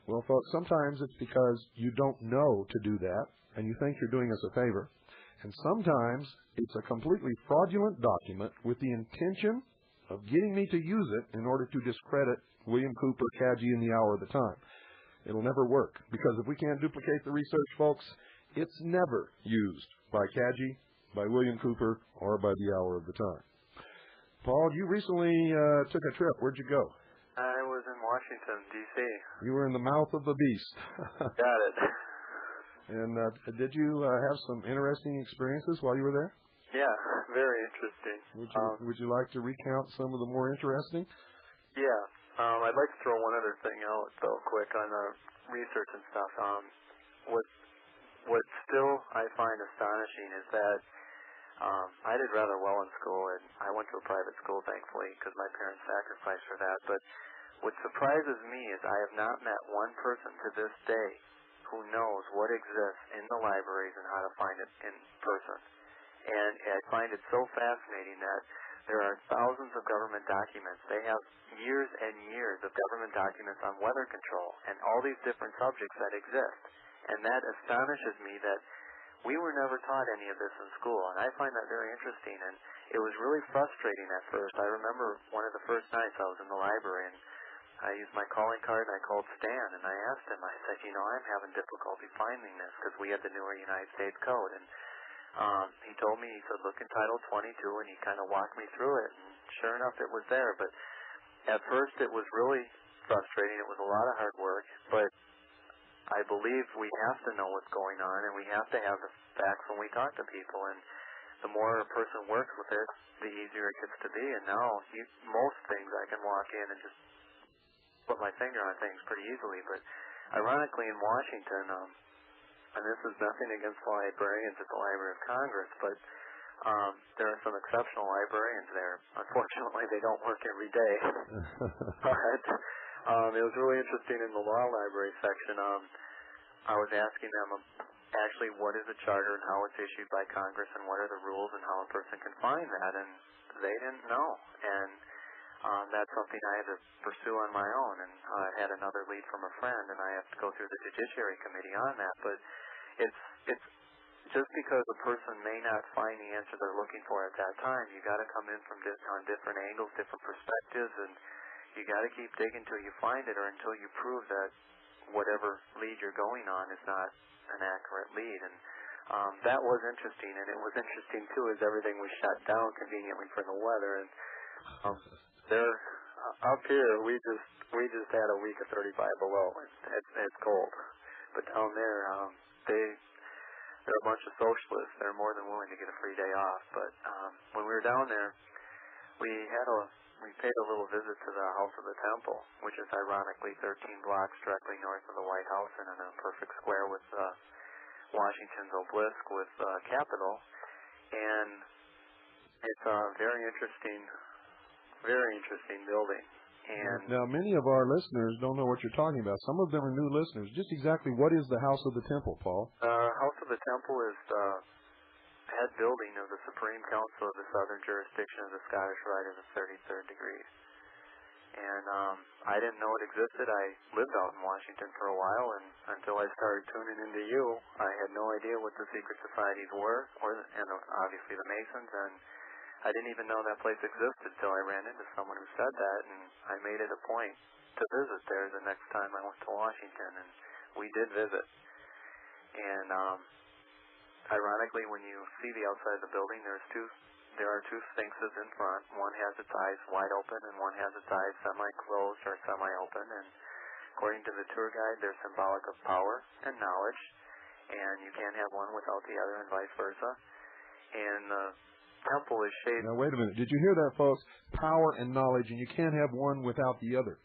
Well, folks, sometimes it's because you don't know to do that, and you think you're doing us a favor. And sometimes it's a completely fraudulent document with the intention of getting me to use it in order to discredit William Cooper, Cadgy, and the Hour of the Time. It'll never work, because if we can't duplicate the research, folks, it's never used by Cadgy, by William Cooper, or by the Hour of the Time. Paul, you recently took a trip. Where'd you go? I was in Washington, D.C. You were in the mouth of the beast. Got it. And did you have some interesting experiences while you were there? Yeah, very interesting. Would you like to recount some of the more interesting? Yeah. I'd like to throw one other thing out, though, quick on the research and stuff. What still I find astonishing is that I did rather well in school, and I went to a private school, thankfully, because my parents sacrificed for that. But what surprises me is I have not met one person to this day who knows what exists in the libraries and how to find it in person. And I find it so fascinating that there are thousands of government documents. They have years and years of government documents on weather control and all these different subjects that exist. And that astonishes me that we were never taught any of this in school. And I find that very interesting. And it was really frustrating at first. I remember one of the first nights I was in the library, and I used my calling card, and I called Stan, and I asked him, I said, I'm having difficulty finding this, because we had the newer United States Code. And he told me, he said, look in Title 22, and he kind of walked me through it, and sure enough, it was there. But at first, it was really frustrating. It was a lot of hard work, but I believe we have to know what's going on, and we have to have the facts when we talk to people. And the more a person works with it, the easier it gets to be. And now, most things I can walk in and just put my finger on things pretty easily. But ironically, in Washington, and this is nothing against librarians at the Library of Congress, but there are some exceptional librarians there. Unfortunately, they don't work every day. But it was really interesting in the law library section. I was asking them actually what is a charter and how it's issued by Congress and what are the rules and how a person can find that, and they didn't know. And that's something I had to pursue on my own, and I had another lead from a friend, and I have to go through the Judiciary Committee on that. But it's just because a person may not find the answer they're looking for at that time, you got to come in from on different angles, different perspectives, and you got to keep digging until you find it, or until you prove that whatever lead you're going on is not an accurate lead. And that was interesting, and it was interesting too as everything was shut down conveniently for the weather. And there, up here, we just had a week of 35 below. It's cold, but down there, they're a bunch of socialists. They're more than willing to get a free day off. But when we were down there, we paid a little visit to the House of the Temple, which is ironically 13 blocks directly north of the White House and in a perfect square with Washington's obelisk with Capitol. And it's a very interesting building. And now, many of our listeners don't know what you're talking about. Some of them are new listeners. Just exactly what is the House of the Temple, Paul? House of the Temple is the head building of the Supreme Council of the Southern Jurisdiction of the Scottish Rite of the 33rd degree. And I didn't know it existed. I lived out in Washington for a while, and until I started tuning into you, I had no idea what the secret societies were, and obviously the Masons, and I didn't even know that place existed until I ran into someone who said that, and I made it a point to visit there the next time I went to Washington, and we did visit. And ironically, when you see the outside of the building, there are two sphinxes in front. One has its eyes wide open, and one has its eyes semi-closed or semi-open, and According to the tour guide, they're symbolic of power and knowledge, and you can't have one without the other and vice versa. And the temple is shaped... Now, wait a minute. Did you hear that, folks? Power and knowledge, and you can't have one without the other.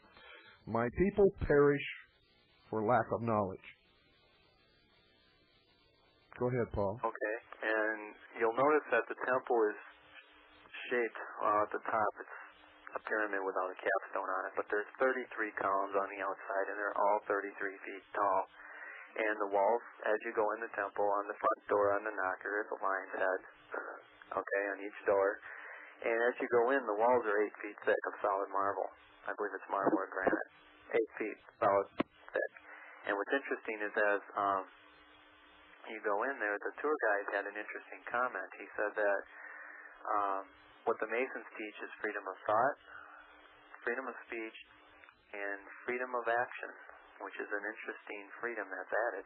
My people perish for lack of knowledge. Go ahead, Paul. Okay. And you'll notice that the temple is shaped at the top. It's a pyramid without a capstone on it, but there's 33 columns on the outside, and they're all 33 feet tall. And the walls, as you go in the temple, on the front door, on the knocker, is a lion's head, okay, on each door. And as you go in, the walls are 8 feet thick of solid marble. I believe it's marble or granite. 8 feet solid thick. And what's interesting is as you go in there, the tour guide had an interesting comment. He said that what the Masons teach is freedom of thought, freedom of speech, and freedom of action, which is an interesting freedom that's added.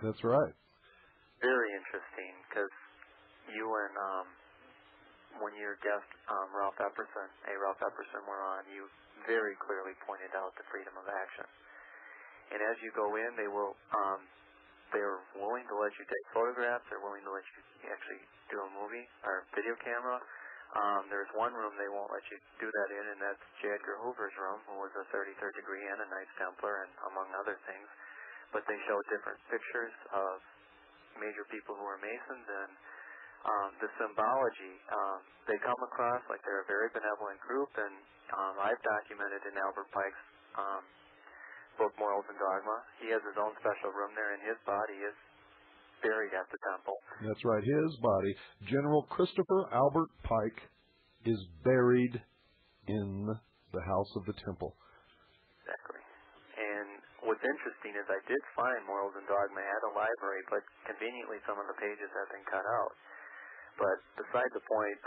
That's right. Very interesting, because you and when your guest Ralph Epperson were on, you very clearly pointed out the freedom of action. And as you go in, they're willing to let you take photographs. They're willing to let you actually do a movie or video camera. There's one room they won't let you do that in, and that's J. Edgar Hoover's room, who was a 33rd degree and a Knights Templar, and among other things. But they show different pictures of major people who are Masons, and the symbology, they come across like they're a very benevolent group, and I've documented in Albert Pike's book, Morals and Dogma. He has his own special room there, and his body is buried at the temple. That's right, his body. General Christopher Albert Pike is buried in the house of the temple. Exactly. And what's interesting is I did find Morals and Dogma at a library, but conveniently some of the pages have been cut out. But beside the point,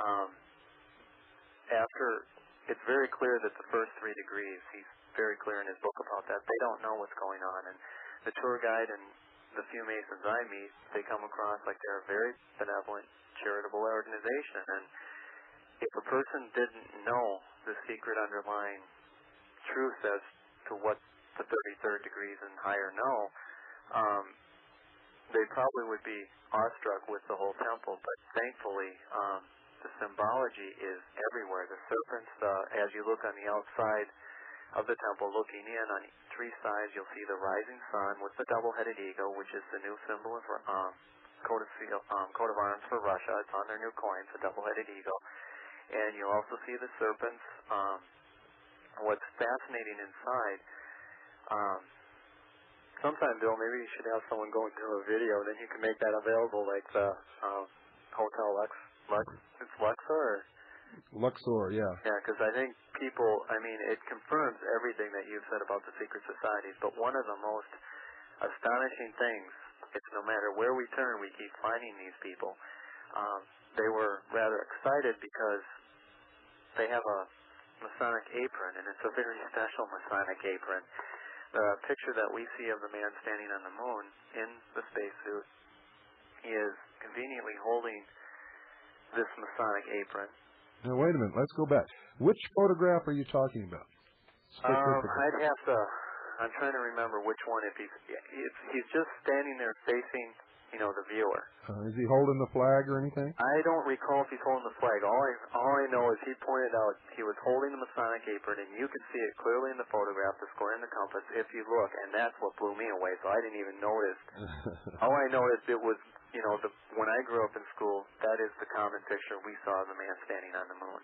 it's very clear that the first 3 degrees, he's very clear in his book about that, they don't know what's going on. And the tour guide and the few Masons I meet, they come across like they're a very benevolent, charitable organization. And if a person didn't know the secret underlying truth as to what the 33rd degrees and higher know, they probably would be awestruck with the whole temple. But thankfully, the symbology is everywhere. The serpents, as you look on the outside of the temple, looking in on 3 sides, you'll see the rising sun with the double-headed eagle, which is the new symbol of coat of arms for Russia. It's on their new coins, the double-headed eagle. And you'll also see the serpents. What's fascinating inside, sometime, Bill, maybe you should have someone go and do a video, then you can make that available, like the Hotel it's Luxor? Luxor, yeah. Yeah, because I think people, it confirms everything that you've said about the secret societies, but one of the most astonishing things, it's no matter where we turn, we keep finding these people. They were rather excited because they have a Masonic apron, and it's a very special Masonic apron. The picture that we see of the man standing on the moon in the spacesuit is conveniently holding this Masonic apron. Now, wait a minute. Let's go back. Which photograph are you talking about? I'm trying to remember which one. If he's just standing there facing, the viewer. Is he holding the flag or anything? I don't recall if he's holding the flag. All I know is he pointed out he was holding the Masonic apron, and you could see it clearly in the photograph, the square and the compass, if you look, and that's what blew me away, so I didn't even notice. All I noticed, it was, when I grew up in school, that is the common picture we saw of the man standing on the moon.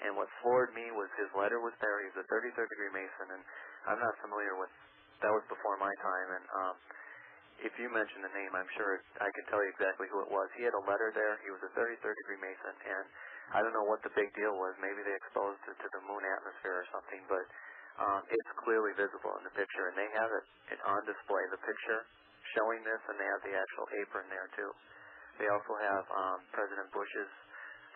And what floored me was his letter was there. He was a 33rd degree Mason, and I'm not familiar with, that was before my time, and if you mention the name, I'm sure I can tell you exactly who it was. He had a letter there. He was a 33rd degree Mason, and I don't know what the big deal was. Maybe they exposed it to the moon atmosphere or something, but it's clearly visible in the picture, and they have it on display, the picture showing this, and they have the actual apron there, too. They also have President Bush's,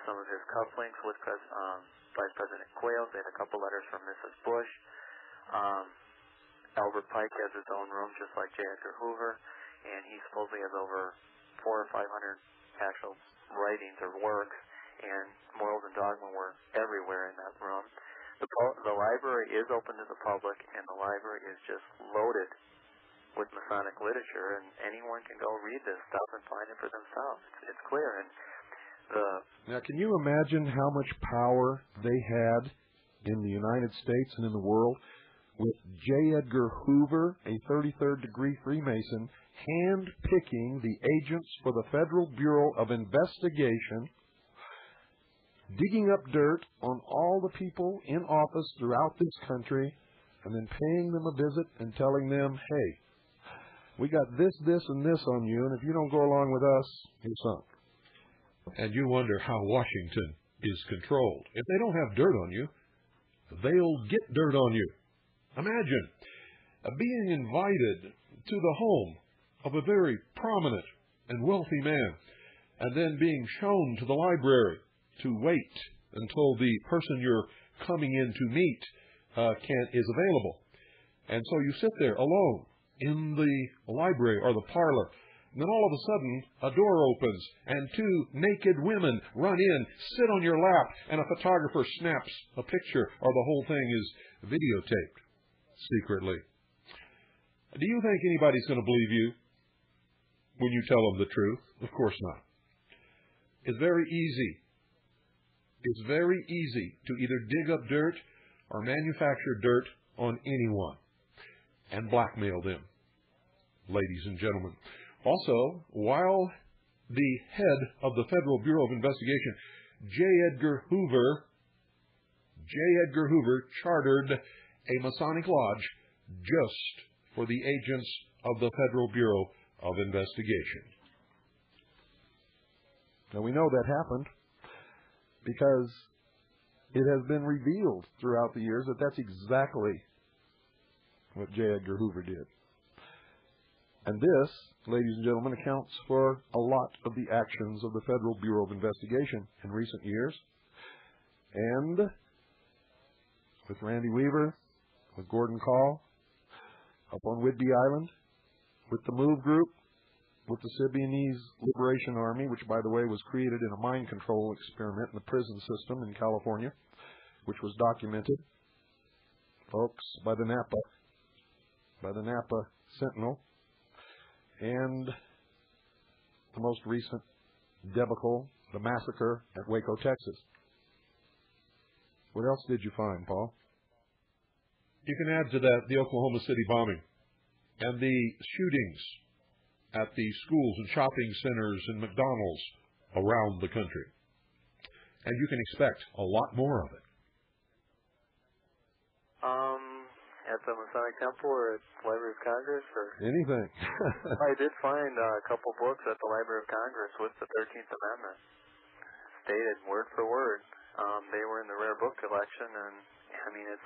some of his cufflinks with Vice President Quayle. They have a couple letters from Mrs. Bush. Albert Pike has his own room, just like J. Edgar Hoover, and he supposedly has over 400 or 500 actual writings or works, and morals and dogma were everywhere in that room. The library is open to the public, and the library is just loaded with Masonic literature, and anyone can go read this stuff and find it for themselves. It's clear. And now, can you imagine how much power they had in the United States and in the world with J. Edgar Hoover, a 33rd degree Freemason, hand-picking the agents for the Federal Bureau of Investigation, digging up dirt on all the people in office throughout this country, and then paying them a visit and telling them, hey, we got this, this, and this on you, and if you don't go along with us, you're sunk. And you wonder how Washington is controlled. If they don't have dirt on you, they'll get dirt on you. Imagine being invited to the home of a very prominent and wealthy man, and then being shown to the library to wait until the person you're coming in to meet is available. And so you sit there alone in the library or the parlor. And then all of a sudden, a door opens, and two naked women run in, sit on your lap, and a photographer snaps a picture, or the whole thing is videotaped secretly. Do you think anybody's going to believe you when you tell them the truth? Of course not. It's very easy. It's very easy to either dig up dirt or manufacture dirt on anyone and blackmail them, ladies and gentlemen. Also, while the head of the Federal Bureau of Investigation, J. Edgar Hoover, chartered a Masonic lodge just for the agents of the Federal Bureau of Investigation. Now, we know that happened because it has been revealed throughout the years that that's exactly what J. Edgar Hoover did. And this, ladies and gentlemen, accounts for a lot of the actions of the Federal Bureau of Investigation in recent years. And with Randy Weaver, with Gordon Call, up on Whidbey Island, with the MOVE Group, with the Symbionese Liberation Army, which, by the way, was created in a mind control experiment in the prison system in California, which was documented, folks, by the Napa Sentinel, and the most recent debacle, the massacre at Waco, Texas. What else did you find, Paul? You can add to that the Oklahoma City bombing and the shootings at the schools and shopping centers and McDonald's around the country. And you can expect a lot more of it. At the Masonic Temple or at the Library of Congress? Or anything. I did find a couple books at the Library of Congress with the 13th Amendment, stated word for word. They were in the rare book collection, and I mean, it's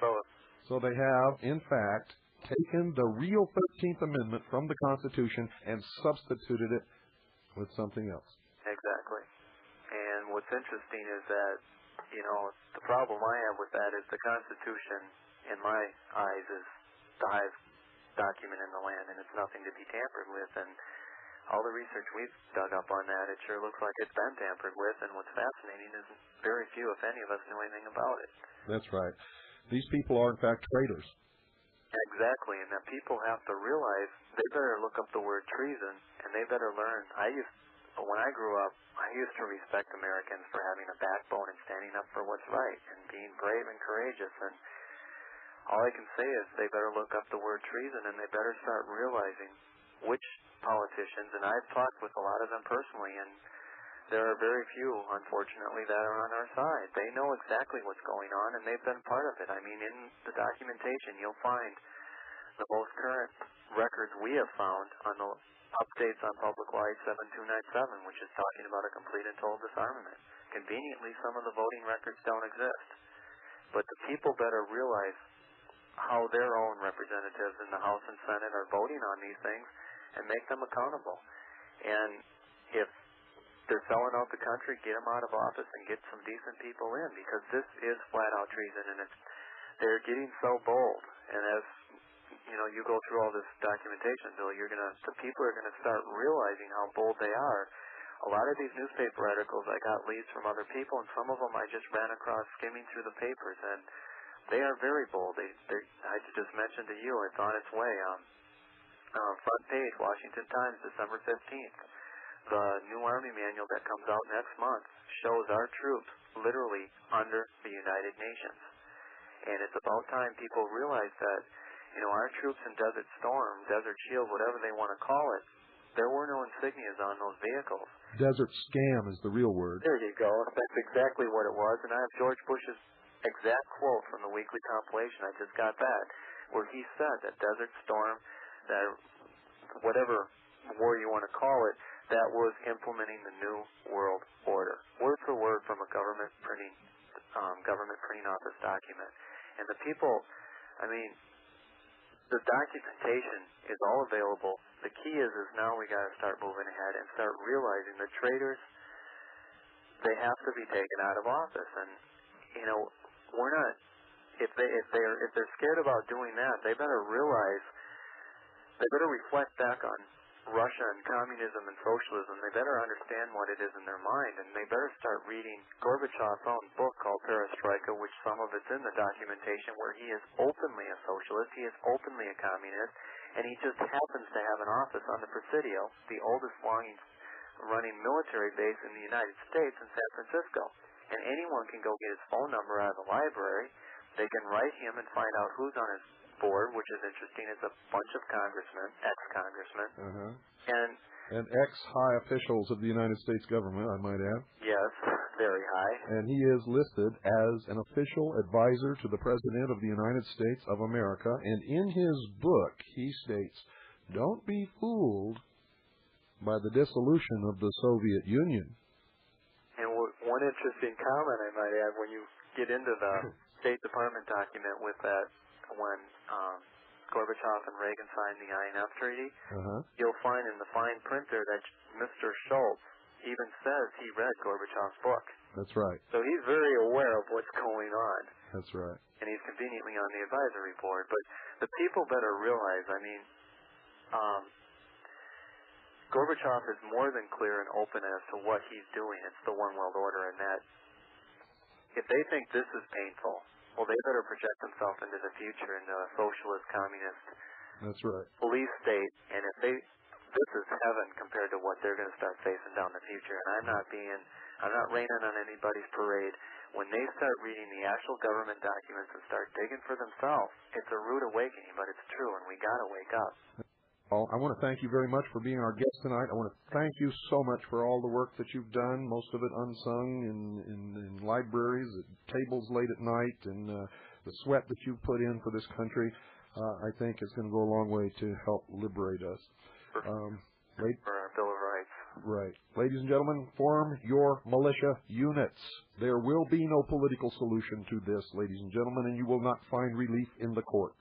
so they have, in fact, taken the real 13th Amendment from the Constitution and substituted it with something else. Exactly. And what's interesting is that, you know, the problem I have with that is the Constitution, in my eyes, is the highest document in the land, and it's nothing to be tampered with. And all the research we've dug up on that, it sure looks like it's been tampered with, and what's fascinating is very few, if any, of us knew anything about it. That's right. These people are, in fact, traitors. Exactly, and that people have to realize they better look up the word treason, and they better learn. When I grew up, I used to respect Americans for having a backbone and standing up for what's right and being brave and courageous, and all I can say is they better look up the word treason, and they better start realizing which politicians, and I've talked with a lot of them personally, and there are very few, unfortunately, that are on our side. They know exactly what's going on, and they've been part of it. I mean, in the documentation, you'll find the most current records we have found on the updates on Public Law 7297, which is talking about a complete and total disarmament. Conveniently, some of the voting records don't exist. But the people better realize how their own representatives in the House and Senate are voting on these things and make them accountable. And if they're selling out the country, get them out of office and get some decent people in, because this is flat-out treason, and they're getting so bold. And as you know, you go through all this documentation, Bill, the people are going to start realizing how bold they are a lot of these newspaper articles, I got leads from other people, and some of them I just ran across skimming through the papers, and they are very bold. I just mentioned to you, it's on its way. Front page, Washington Times, December 15th. The new Army manual that comes out next month shows our troops literally under the United Nations. And it's about time people realize that, our troops in Desert Storm, Desert Shield, whatever they want to call it, there were no insignias on those vehicles. Desert Scam is the real word. There you go. That's exactly what it was. And I have George Bush's exact quote from the weekly compilation. I just got that, where he said that Desert Storm, that whatever war you want to call it, that was implementing the New World Order, word for word from a government printing office document. And the people, the documentation is all available. The key is now we got to start moving ahead and start realizing the traitors, they have to be taken out of office. And we're not. If they're scared about doing that, they better realize. They better reflect back on Russia and communism and socialism. They better understand what it is in their mind, and they better start reading Gorbachev's own book called Perestroika, which some of it's in the documentation, where he is openly a socialist, he is openly a communist, and he just happens to have an office on the Presidio, the oldest running military base in the United States in San Francisco. And anyone can go get his phone number out of the library. They can write him and find out who's on his board, which is interesting. It's a bunch of congressmen, ex-congressmen, and ex-high officials of the United States government, I might add. Yes, very high. And he is listed as an official advisor to the President of the United States of America. And in his book, he states, "Don't be fooled by the dissolution of the Soviet Union." And one interesting comment I might add, when you get into the State Department document with that, when Gorbachev and Reagan signed the INF Treaty, you'll find in the fine print there that Mr. Schultz even says he read Gorbachev's book. That's right. So he's very aware of what's going on. That's right. And he's conveniently on the advisory board. But the people better realize, Gorbachev is more than clear and open as to what he's doing. It's the one world order, and that if they think this is painful, well, they better project themselves into the future, into a socialist, communist, that's right, police state. And if this is heaven compared to what they're going to start facing down the future. And I'm not raining on anybody's parade. When they start reading the actual government documents and start digging for themselves, it's a rude awakening, but it's true, and we got to wake up. I want to thank you very much for being our guest tonight. I want to thank you so much for all the work that you've done, most of it unsung in libraries, at tables late at night, and the sweat that you've put in for this country, I think is going to go a long way to help liberate us. For our Bill of Rights. Right. Ladies and gentlemen, form your militia units. There will be no political solution to this, ladies and gentlemen, and you will not find relief in the court.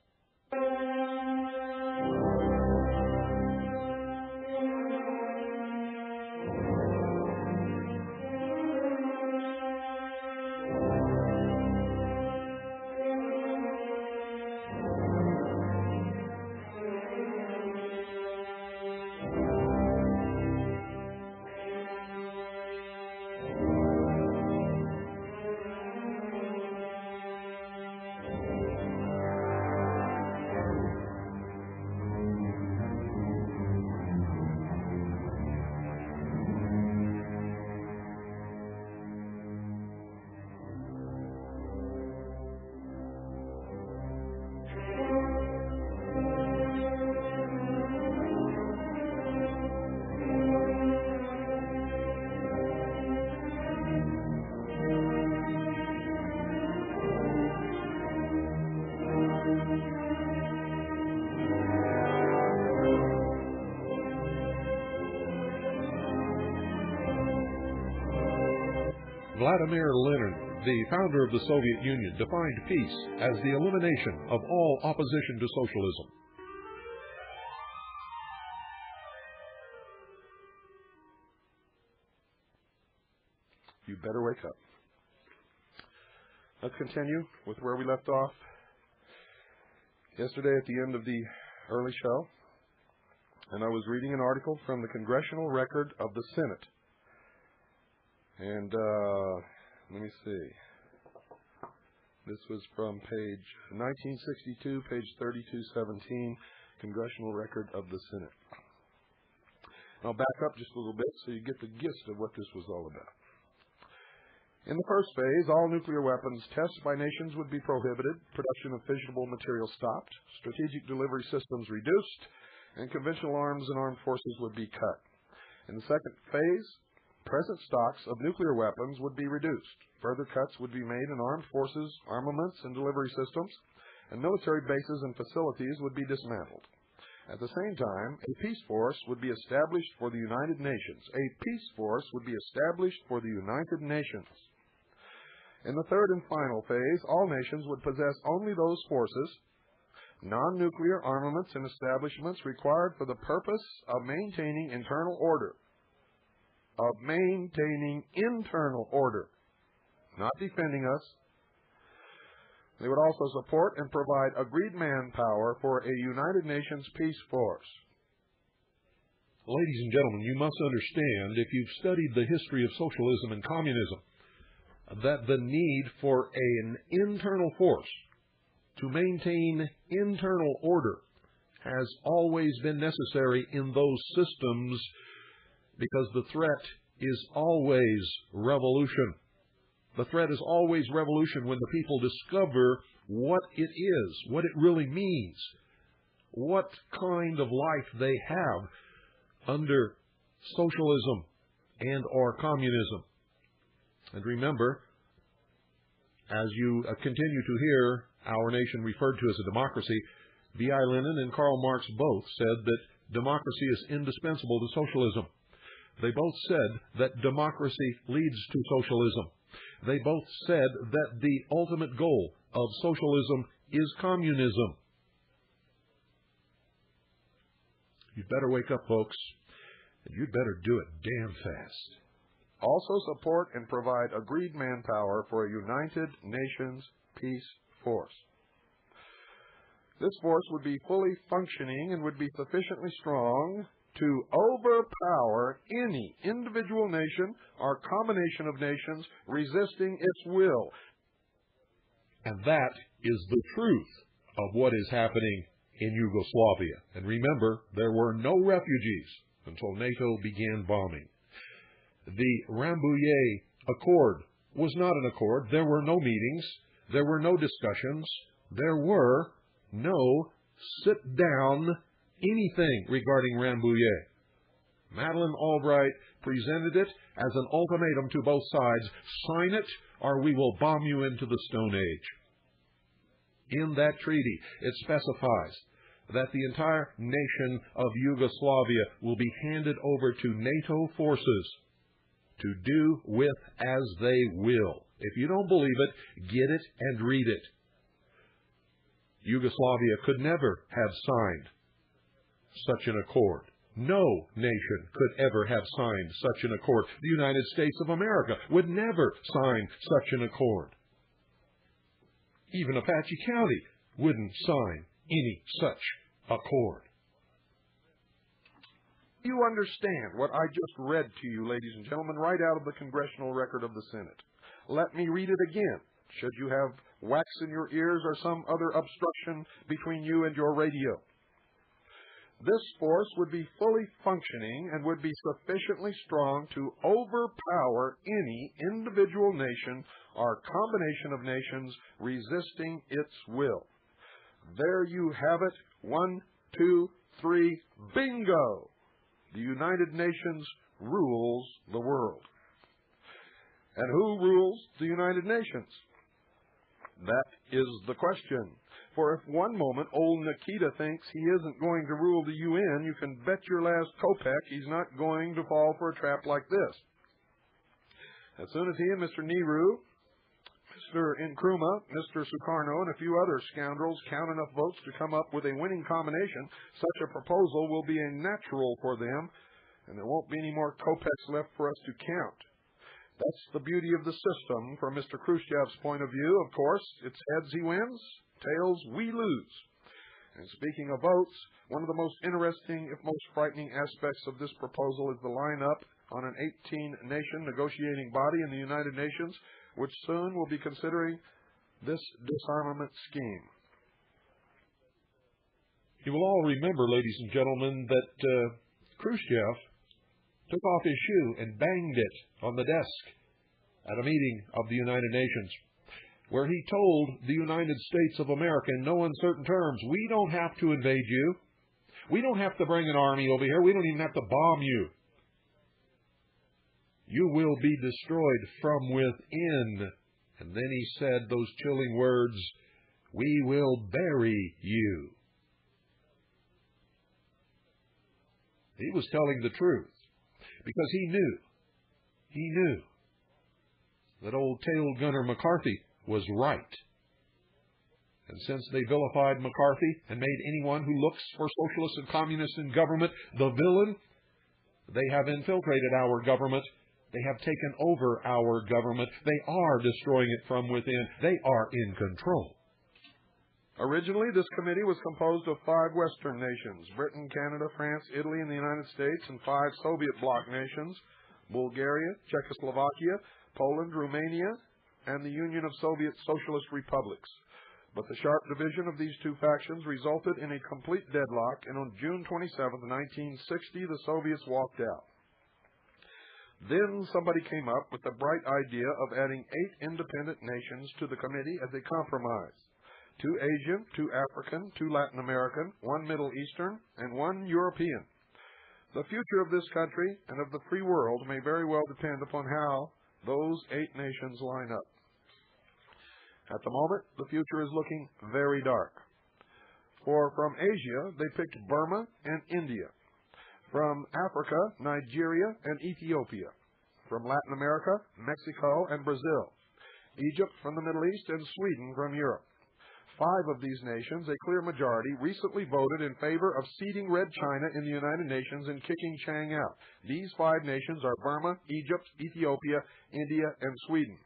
Vladimir Lenin, the founder of the Soviet Union, defined peace as the elimination of all opposition to socialism. You better wake up. Let's continue with where we left off. Yesterday at the end of the early show, and I was reading an article from the Congressional Record of the Senate, And let me see. This was from page 1962, page 3217, Congressional Record of the Senate. I'll back up just a little bit so you get the gist of what this was all about. In the first phase, all nuclear weapons tests by nations would be prohibited, production of fissionable material stopped, strategic delivery systems reduced, and conventional arms and armed forces would be cut. In the second phase, present stocks of nuclear weapons would be reduced. Further cuts would be made in armed forces, armaments, and delivery systems, and military bases and facilities would be dismantled. At the same time, a peace force would be established for the United Nations. A peace force would be established for the United Nations. In the third and final phase, all nations would possess only those forces, non-nuclear armaments and establishments required for the purpose of maintaining internal order. Of maintaining internal order, not defending us. They would also support and provide agreed manpower for a United Nations peace force. Ladies and gentlemen, you must understand, if you've studied the history of socialism and communism, that the need for an internal force to maintain internal order has always been necessary in those systems, because the threat is always revolution. The threat is always revolution when the people discover what it is, what it really means, what kind of life they have under socialism and or communism. And remember, as you continue to hear our nation referred to as a democracy, V.I. Lenin and Karl Marx both said that democracy is indispensable to socialism. They both said that democracy leads to socialism. They both said that the ultimate goal of socialism is communism. You'd better wake up, folks, and you'd better do it damn fast. Also support and provide agreed manpower for a United Nations peace force. This force would be fully functioning and would be sufficiently strong to overpower any individual nation or combination of nations resisting its will. And that is the truth of what is happening in Yugoslavia. And remember, there were no refugees until NATO began bombing. The Rambouillet Accord was not an accord. There were no meetings. There were no discussions. There were no sit-down anything regarding Rambouillet. Madeleine Albright presented it as an ultimatum to both sides: sign it or we will bomb you into the Stone Age. In that treaty, it specifies that the entire nation of Yugoslavia will be handed over to NATO forces to do with as they will. If you don't believe it, get it and read it. Yugoslavia could never have signed such an accord. No nation could ever have signed such an accord. The United States of America would never sign such an accord. Even Apache County wouldn't sign any such accord. You understand what I just read to you, ladies and gentlemen, right out of the Congressional Record of the Senate. Let me read it again, should you have wax in your ears or some other obstruction between you and your radio. This force would be fully functioning and would be sufficiently strong to overpower any individual nation or combination of nations resisting its will. There you have it. 1, 2, 3, bingo! The United Nations rules the world. And who rules the United Nations? That is the question. For if one moment old Nikita thinks he isn't going to rule the UN, you can bet your last kopeck he's not going to fall for a trap like this. As soon as he and Mr. Nehru, Mr. Nkrumah, Mr. Sukarno, and a few other scoundrels count enough votes to come up with a winning combination, such a proposal will be a natural for them, and there won't be any more kopecks left for us to count. That's the beauty of the system from Mr. Khrushchev's point of view. Of course, it's heads he wins, tails we lose. And speaking of votes, one of the most interesting, if most frightening aspects of this proposal is the lineup on an 18-nation negotiating body in the United Nations, which soon will be considering this disarmament scheme. You will all remember, ladies and gentlemen, that Khrushchev took off his shoe and banged it on the desk at a meeting of the United Nations, where he told the United States of America in no uncertain terms, we don't have to invade you. We don't have to bring an army over here. We don't even have to bomb you. You will be destroyed from within. And then he said those chilling words, we will bury you. He was telling the truth because he knew that old tail gunner McCarthy was right. And since they vilified McCarthy and made anyone who looks for socialists and communists in government the villain, they have infiltrated our government. They have taken over our government. They are destroying it from within. They are in control. Originally, this committee was composed of 5 Western nations, Britain, Canada, France, Italy, and the United States, and 5 Soviet bloc nations, Bulgaria, Czechoslovakia, Poland, Romania, and the Union of Soviet Socialist Republics. But the sharp division of these 2 factions resulted in a complete deadlock, and on June 27, 1960, the Soviets walked out. Then somebody came up with the bright idea of adding 8 independent nations to the committee as a compromise. 2 Asian, 2 African, 2 Latin American, 1 Middle Eastern, and 1 European. The future of this country and of the free world may very well depend upon how those 8 nations line up. At the moment, the future is looking very dark. For from Asia, they picked Burma and India. From Africa, Nigeria and Ethiopia. From Latin America, Mexico and Brazil. Egypt from the Middle East and Sweden from Europe. 5 of these nations, a clear majority, recently voted in favor of seating Red China in the United Nations and kicking Chang out. These 5 nations are Burma, Egypt, Ethiopia, India, and Sweden.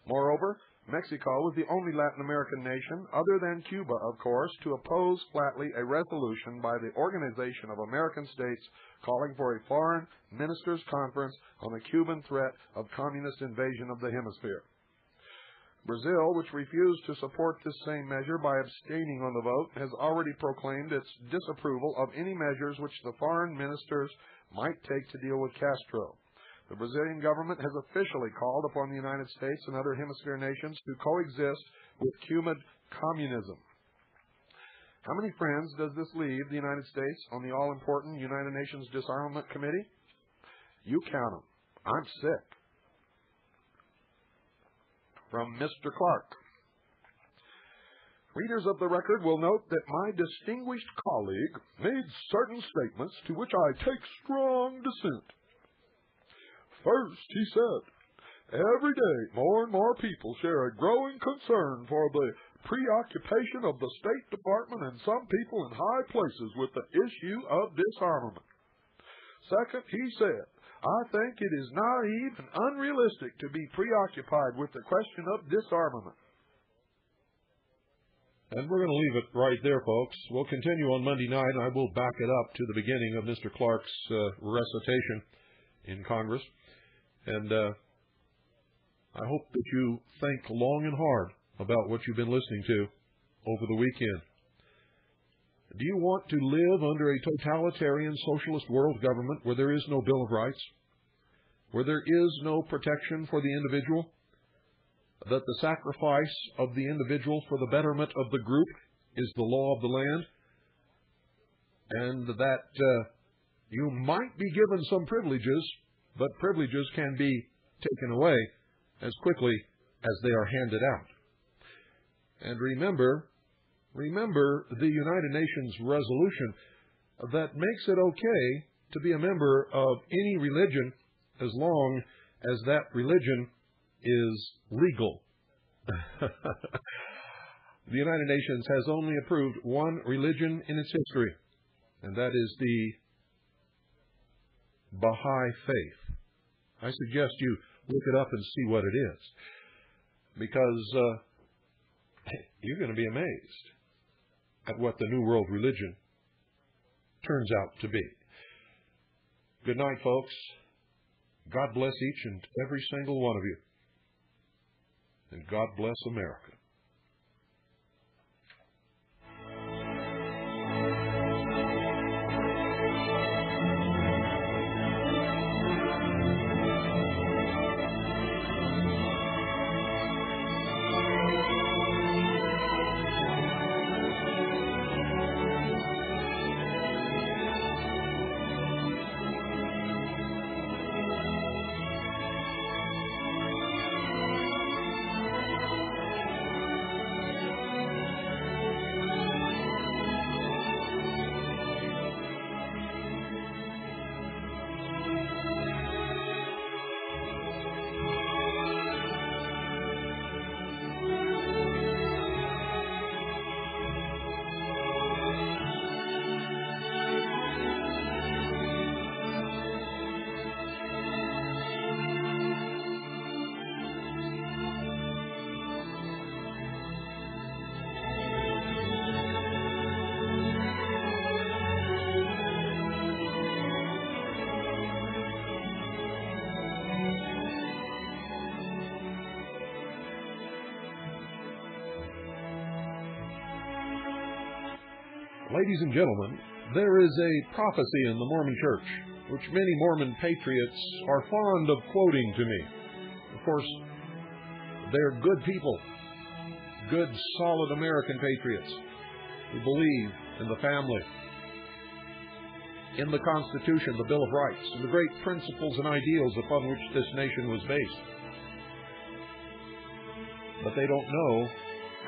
Moreover, Mexico was the only Latin American nation, other than Cuba, of course, to oppose flatly a resolution by the Organization of American States calling for a foreign ministers' conference on the Cuban threat of communist invasion of the hemisphere. Brazil, which refused to support this same measure by abstaining on the vote, has already proclaimed its disapproval of any measures which the foreign ministers might take to deal with Castro. The Brazilian government has officially called upon the United States and other hemisphere nations to coexist with Cuban communism. How many friends does this leave the United States on the all-important United Nations Disarmament Committee? You count them. I'm sick. From Mr. Clark. Readers of the record will note that my distinguished colleague made certain statements to which I take strong dissent. First, he said, every day more and more people share a growing concern for the preoccupation of the State Department and some people in high places with the issue of disarmament. Second, he said, I think it is naive and unrealistic to be preoccupied with the question of disarmament. And we're going to leave it right there, folks. We'll continue on Monday night, and I will back it up to the beginning of Mr. Clark's recitation in Congress. And I hope that you think long and hard about what you've been listening to over the weekend. Do you want to live under a totalitarian socialist world government where there is no Bill of Rights, where there is no protection for the individual, that the sacrifice of the individual for the betterment of the group is the law of the land, and that you might be given some privileges, but privileges can be taken away as quickly as they are handed out? And remember the United Nations resolution that makes it okay to be a member of any religion as long as that religion is legal. The United Nations has only approved one religion in its history, and that is the Baha'i faith. I suggest you look it up and see what it is, because you're going to be amazed at what the New World religion turns out to be. Good night, folks. God bless each and every single one of you. And God bless America. Ladies and gentlemen, there is a prophecy in the Mormon Church, which many Mormon patriots are fond of quoting to me. Of course, they're good people, good, solid American patriots who believe in the family, in the Constitution, the Bill of Rights, and the great principles and ideals upon which this nation was based. But they don't know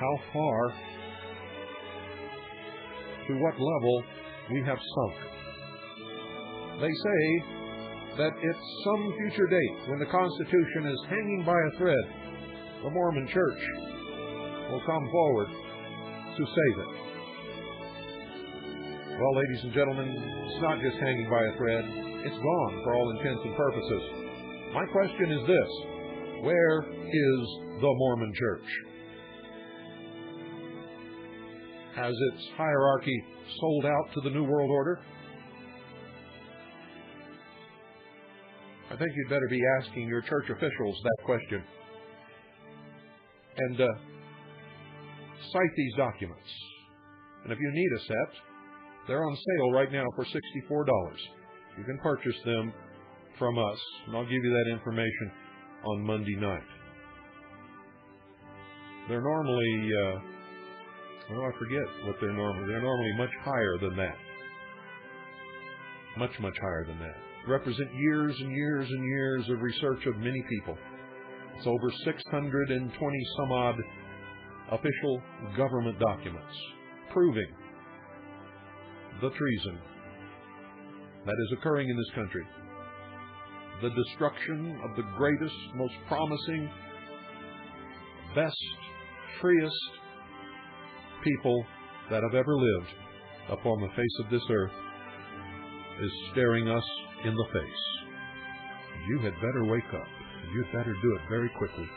how far, to what level we have sunk. They say that at some future date, when the Constitution is hanging by a thread, the Mormon Church will come forward to save it. Well, ladies and gentlemen, it's not just hanging by a thread. It's gone for all intents and purposes. My question is this: where is the Mormon Church? Has its hierarchy sold out to the New World Order? I think you'd better be asking your church officials that question. And cite these documents. And if you need a set, they're on sale right now for $64. You can purchase them from us, and I'll give you that information on Monday night. They're normally... I forget what they're normally. They're normally much higher than that. Much, much higher than that. Represent years and years and years of research of many people. It's over 620 some odd official government documents proving the treason that is occurring in this country. The destruction of the greatest, most promising, best, freest people that have ever lived upon the face of this earth is staring us in the face. You had better wake up. You'd better do it very quickly.